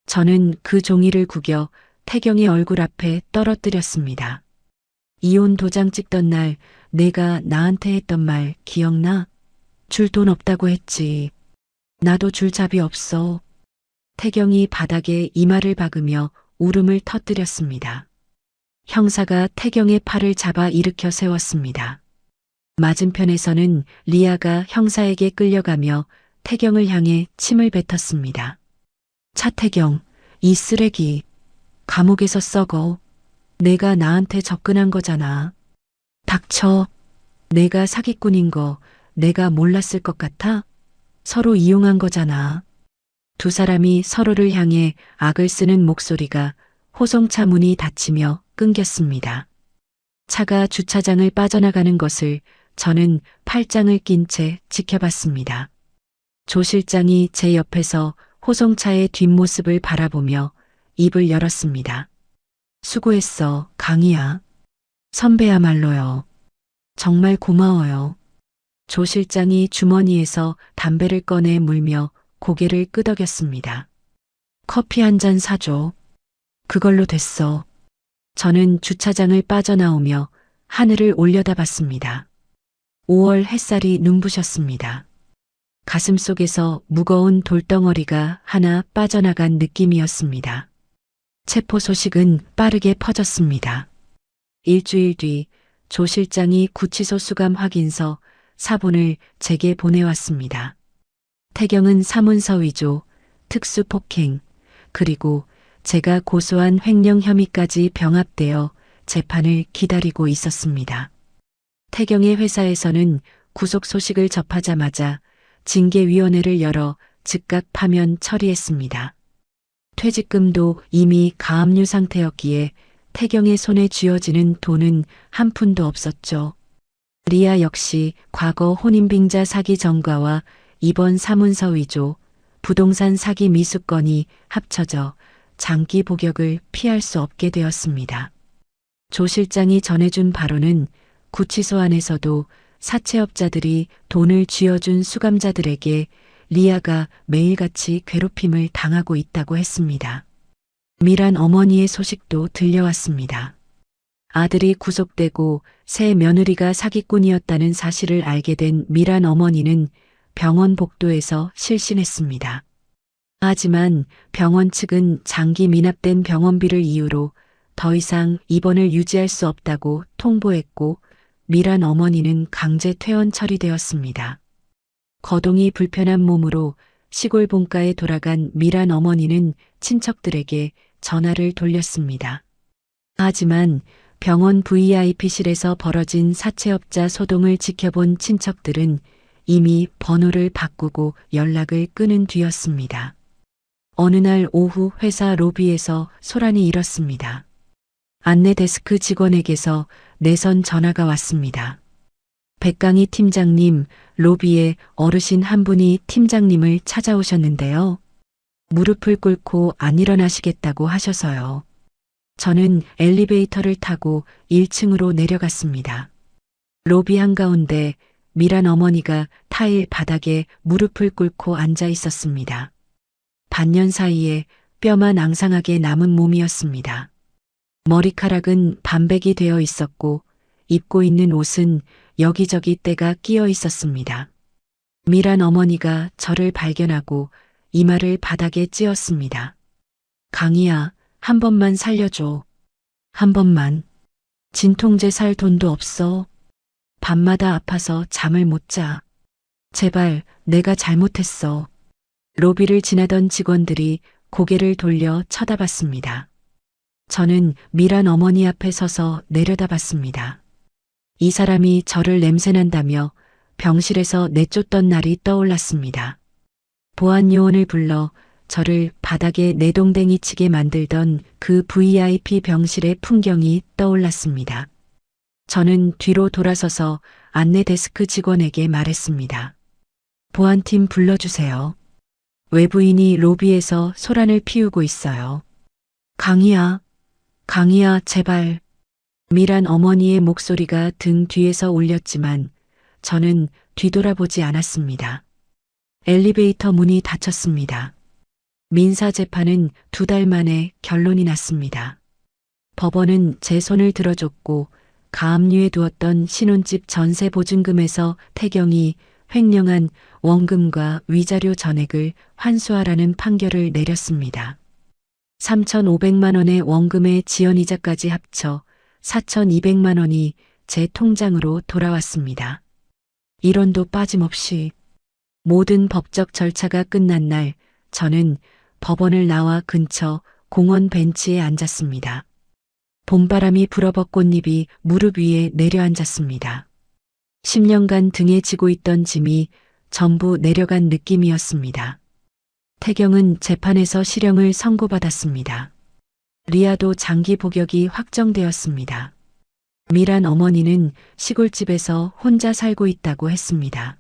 저는 그 종이를 구겨 태경의 얼굴 앞에 떨어뜨렸습니다. 이혼 도장 찍던 날 내가 나한테 했던 말 기억나? 줄 돈 없다고 했지. 나도 줄 잡이 없어. 태경이 바닥에 이마를 박으며 울음을 터뜨렸습니다. 형사가 태경의 팔을 잡아 일으켜 세웠습니다. 맞은편에서는 리아가 형사에게 끌려가며 태경을 향해 침을 뱉었습니다. 차태경, 이 쓰레기. 감옥에서 썩어. 내가 나한테 접근한 거잖아. 닥쳐. 내가 사기꾼인 거 내가 몰랐을 것 같아? 서로 이용한 거잖아. 두 사람이 서로를 향해 악을 쓰는 목소리가 호송차 문이 닫히며 끊겼습니다. 차가 주차장을 빠져나가는 것을 저는 팔짱을 낀 채 지켜봤습니다. 조 실장이 제 옆에서 호송차의 뒷모습을 바라보며 입을 열었습니다. 수고했어, 강희야. 선배야말로요. 정말 고마워요. 조 실장이 주머니에서 담배를 꺼내 물며 고개를 끄덕였습니다. 커피 한 잔 사줘. 그걸로 됐어. 저는 주차장을 빠져나오며 하늘을 올려다봤습니다. 5월 햇살이 눈부셨습니다. 가슴속에서 무거운 돌덩어리가 하나 빠져나간 느낌이었습니다. 체포 소식은 빠르게 퍼졌습니다. 일주일 뒤 조 실장이 구치소 수감 확인서 사본을 제게 보내왔습니다. 태경은 사문서 위조, 특수폭행, 그리고 제가 고소한 횡령 혐의까지 병합되어 재판을 기다리고 있었습니다. 태경의 회사에서는 구속 소식을 접하자마자 징계위원회를 열어 즉각 파면 처리했습니다. 퇴직금도 이미 가압류 상태였기에 태경의 손에 쥐어지는 돈은 한 푼도 없었죠. 리아 역시 과거 혼인빙자 사기 전과와 이번 사문서 위조, 부동산 사기 미수건이 합쳐져 장기 복역을 피할 수 없게 되었습니다. 조 실장이 전해준 바로는 구치소 안에서도 사채업자들이 돈을 쥐어준 수감자들에게 리아가 매일같이 괴롭힘을 당하고 있다고 했습니다. 미란 어머니의 소식도 들려왔습니다. 아들이 구속되고 새 며느리가 사기꾼이었다는 사실을 알게 된 미란 어머니는 병원 복도에서 실신했습니다. 하지만 병원 측은 장기 미납된 병원비를 이유로 더 이상 입원을 유지할 수 없다고 통보했고 미란 어머니는 강제 퇴원 처리되었습니다. 거동이 불편한 몸으로 시골 본가에 돌아간 미란 어머니는 친척들에게 전화를 돌렸습니다. 하지만 병원 VIP실에서 벌어진 사채업자 소동을 지켜본 친척들은 이미 번호를 바꾸고 연락을 끊은 뒤였습니다. 어느 날 오후 회사 로비에서 소란이 일었습니다. 안내 데스크 직원에게서 내선 전화가 왔습니다. 백강희 팀장님, 로비에 어르신 한 분이 팀장님을 찾아오셨는데요. 무릎을 꿇고 안 일어나시겠다고 하셔서요. 저는 엘리베이터를 타고 1층으로 내려갔습니다. 로비 한가운데 미란 어머니가 타일 바닥에 무릎을 꿇고 앉아 있었습니다. 반년 사이에 뼈만 앙상하게 남은 몸이었습니다. 머리카락은 반백이 되어 있었고 입고 있는 옷은 여기저기 때가 끼어 있었습니다. 미란 어머니가 저를 발견하고 이마를 바닥에 찧었습니다. 강희야, 한 번만 살려줘. 한 번만. 진통제 살 돈도 없어. 밤마다 아파서 잠을 못 자. 제발, 내가 잘못했어. 로비를 지나던 직원들이 고개를 돌려 쳐다봤습니다. 저는 미란 어머니 앞에 서서 내려다봤습니다. 이 사람이 저를 냄새난다며 병실에서 내쫓던 날이 떠올랐습니다. 보안 요원을 불러 저를 바닥에 내동댕이 치게 만들던 그 VIP 병실의 풍경이 떠올랐습니다. 저는 뒤로 돌아서서 안내 데스크 직원에게 말했습니다. 보안팀 불러주세요. 외부인이 로비에서 소란을 피우고 있어요. 강희야, 강희야, 제발. 미란 어머니의 목소리가 등 뒤에서 울렸지만 저는 뒤돌아보지 않았습니다. 엘리베이터 문이 닫혔습니다. 민사 재판은 2달 만에 결론이 났습니다. 법원은 제 손을 들어줬고 가압류에 두었던 신혼집 전세 보증금에서 태경이 횡령한 원금과 위자료 전액을 환수하라는 판결을 내렸습니다. 3,500만 원의 원금의 지연이자까지 합쳐 4,200만 원이 제 통장으로 돌아왔습니다. 1원도 빠짐없이. 모든 법적 절차가 끝난 날 저는 법원을 나와 근처 공원 벤치에 앉았습니다. 봄바람이 불어버 꽃잎이 무릎 위에 내려앉았습니다. 10년간 등에 지고 있던 짐이 전부 내려간 느낌이었습니다. 태경은 재판에서 실형을 선고받았습니다. 리아도 장기 복역이 확정되었습니다. 미란 어머니는 시골집에서 혼자 살고 있다고 했습니다.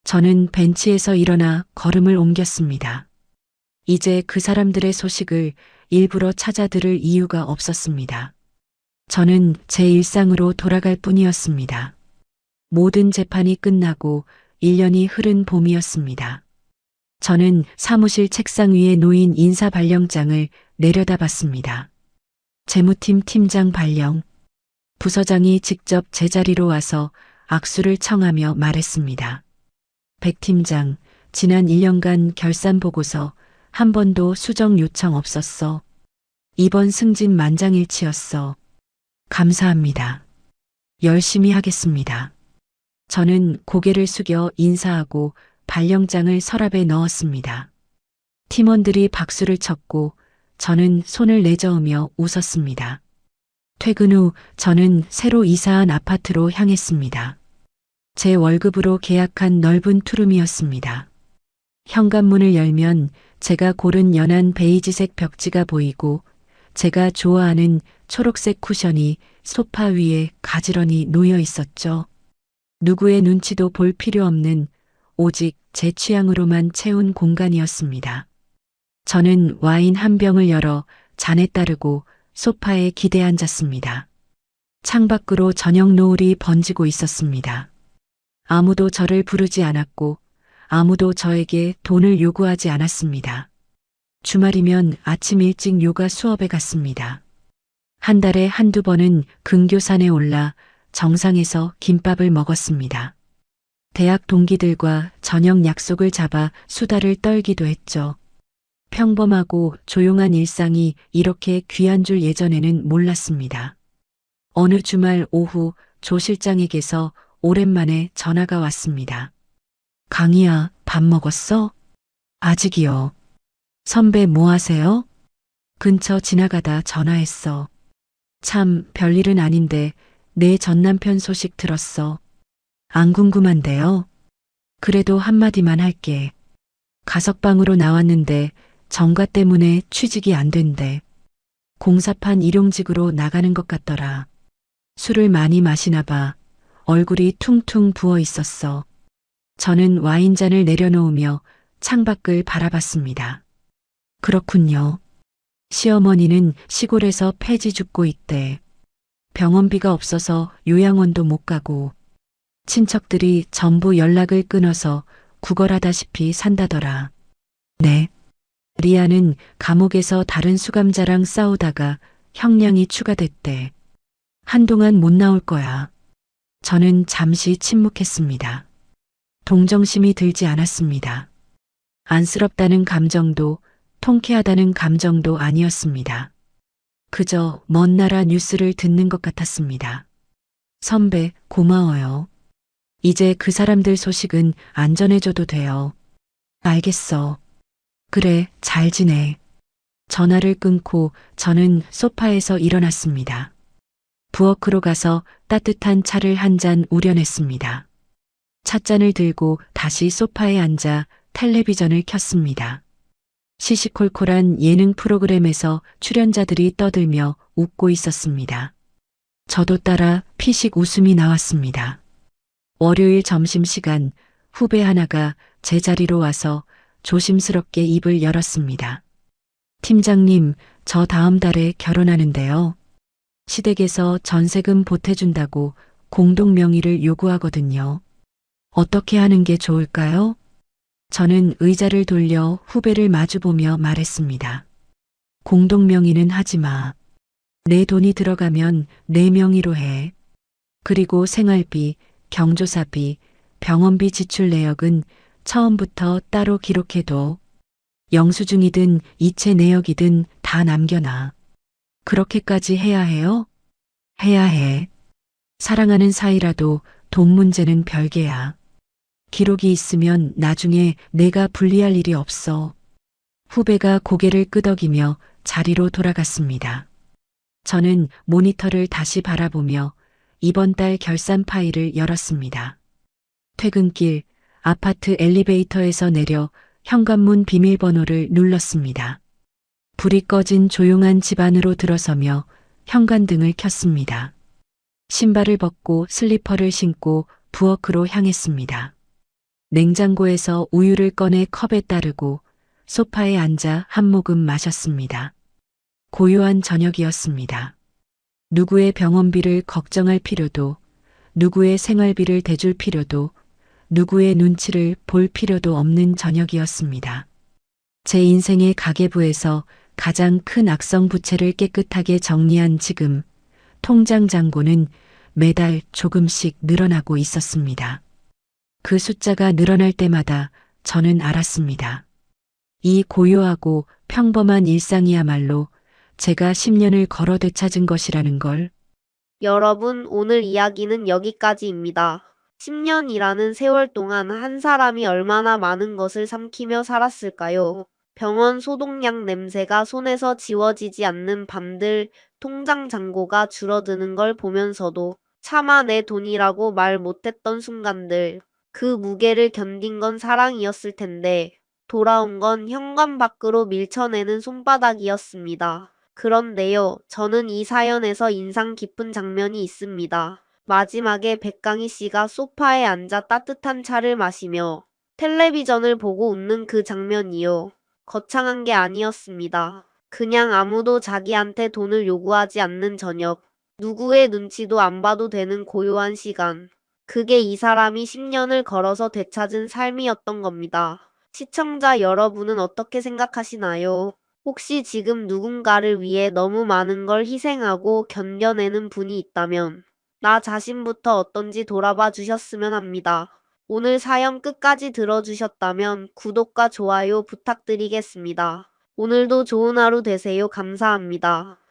저는 벤치에서 일어나 걸음을 옮겼습니다. 이제 그 사람들의 소식을 일부러 찾아 들을 이유가 없었습니다. 저는 제 일상으로 돌아갈 뿐이었습니다. 모든 재판이 끝나고 1년이 흐른 봄이었습니다. 저는 사무실 책상 위에 놓인 인사 발령장을 내려다봤습니다. 재무팀 팀장 발령. 부서장이 직접 제자리로 와서 악수를 청하며 말했습니다. 백 팀장, 지난 1년간 결산 보고서 한 번도 수정 요청 없었어. 이번 승진 만장일치였어. 감사합니다. 열심히 하겠습니다. 저는 고개를 숙여 인사하고 발령장을 서랍에 넣었습니다. 팀원들이 박수를 쳤고 저는 손을 내저으며 웃었습니다. 퇴근 후 저는 새로 이사한 아파트로 향했습니다. 제 월급으로 계약한 넓은 투룸이었습니다. 현관문을 열면 제가 고른 연한 베이지색 벽지가 보이고 제가 좋아하는 초록색 쿠션이 소파 위에 가지런히 놓여 있었죠. 누구의 눈치도 볼 필요 없는 오직 제 취향으로만 채운 공간이었습니다. 저는 와인 한 병을 열어 잔에 따르고 소파에 기대 앉았습니다. 창밖으로 저녁 노을이 번지고 있었습니다. 아무도 저를 부르지 않았고 아무도 저에게 돈을 요구하지 않았습니다. 주말이면 아침 일찍 요가 수업에 갔습니다. 한 달에 한두 번은 근교산에 올라 정상에서 김밥을 먹었습니다. 대학 동기들과 저녁 약속을 잡아 수다를 떨기도 했죠. 평범하고 조용한 일상이 이렇게 귀한 줄 예전에는 몰랐습니다. 어느 주말 오후 조 실장에게서 오랜만에 전화가 왔습니다. 강희야, 밥 먹었어? 아직이요. 선배 뭐 하세요? 근처 지나가다 전화했어. 참 별일은 아닌데 내 전남편 소식 들었어. 안 궁금한데요. 그래도 한마디만 할게. 가석방으로 나왔는데 정가 때문에 취직이 안 된대. 공사판 일용직으로 나가는 것 같더라. 술을 많이 마시나 봐. 얼굴이 퉁퉁 부어 있었어. 저는 와인잔을 내려놓으며 창밖을 바라봤습니다. 그렇군요. 시어머니는 시골에서 폐지 죽고 있대. 병원비가 없어서 요양원도 못 가고 친척들이 전부 연락을 끊어서 구걸하다시피 산다더라. 네. 리아는 감옥에서 다른 수감자랑 싸우다가 형량이 추가됐대. 한동안 못 나올 거야. 저는 잠시 침묵했습니다. 동정심이 들지 않았습니다. 안쓰럽다는 감정도 통쾌하다는 감정도 아니었습니다. 그저 먼 나라 뉴스를 듣는 것 같았습니다. 선배, 고마워요. 이제 그 사람들 소식은 안 전해줘도 돼요. 알겠어. 그래, 잘 지내. 전화를 끊고 저는 소파에서 일어났습니다. 부엌으로 가서 따뜻한 차를 한 잔 우려냈습니다. 찻잔을 들고 다시 소파에 앉아 텔레비전을 켰습니다. 시시콜콜한 예능 프로그램에서 출연자들이 떠들며 웃고 있었습니다. 저도 따라 피식 웃음이 나왔습니다. 월요일 점심시간 후배 하나가 제 자리로 와서 조심스럽게 입을 열었습니다. 팀장님, 저 다음 달에 결혼하는데요. 시댁에서 전세금 보태준다고 공동명의를 요구하거든요. 어떻게 하는 게 좋을까요? 저는 의자를 돌려 후배를 마주보며 말했습니다. 공동명의는 하지 마. 내 돈이 들어가면 내 명의로 해. 그리고 생활비, 경조사비, 병원비 지출 내역은 처음부터 따로 기록해둬. 영수증이든 이체 내역이든 다 남겨놔. 그렇게까지 해야 해요? 해야 해. 사랑하는 사이라도 돈 문제는 별개야. 기록이 있으면 나중에 내가 불리할 일이 없어. 후배가 고개를 끄덕이며 자리로 돌아갔습니다. 저는 모니터를 다시 바라보며 이번 달 결산 파일을 열었습니다. 퇴근길 아파트 엘리베이터에서 내려 현관문 비밀번호를 눌렀습니다. 불이 꺼진 조용한 집 안으로 들어서며 현관등을 켰습니다. 신발을 벗고 슬리퍼를 신고 부엌으로 향했습니다. 냉장고에서 우유를 꺼내 컵에 따르고 소파에 앉아 한 모금 마셨습니다. 고요한 저녁이었습니다. 누구의 병원비를 걱정할 필요도, 누구의 생활비를 대줄 필요도, 누구의 눈치를 볼 필요도 없는 저녁이었습니다. 제 인생의 가계부에서 가장 큰 악성 부채를 깨끗하게 정리한 지금, 통장 잔고는 매달 조금씩 늘어나고 있었습니다. 그 숫자가 늘어날 때마다 저는 알았습니다. 이 고요하고 평범한 일상이야말로 제가 10년을 걸어 되찾은 것이라는 걸. 여러분, 오늘 이야기는 여기까지입니다. 10년이라는 세월 동안 한 사람이 얼마나 많은 것을 삼키며 살았을까요? 병원 소독약 냄새가 손에서 지워지지 않는 밤들, 통장 잔고가 줄어드는 걸 보면서도 차마 내 돈이라고 말 못했던 순간들, 그 무게를 견딘 건 사랑이었을 텐데, 돌아온 건 현관 밖으로 밀쳐내는 손바닥이었습니다. 그런데요, 저는 이 사연에서 인상 깊은 장면이 있습니다. 마지막에 백강희 씨가 소파에 앉아 따뜻한 차를 마시며 텔레비전을 보고 웃는 그 장면이요. 거창한 게 아니었습니다. 그냥 아무도 자기한테 돈을 요구하지 않는 저녁. 누구의 눈치도 안 봐도 되는 고요한 시간. 그게 이 사람이 10년을 걸어서 되찾은 삶이었던 겁니다. 시청자 여러분은 어떻게 생각하시나요? 혹시 지금 누군가를 위해 너무 많은 걸 희생하고 견뎌내는 분이 있다면 나 자신부터 어떤지 돌아봐 주셨으면 합니다. 오늘 사연 끝까지 들어주셨다면 구독과 좋아요 부탁드리겠습니다. 오늘도 좋은 하루 되세요. 감사합니다.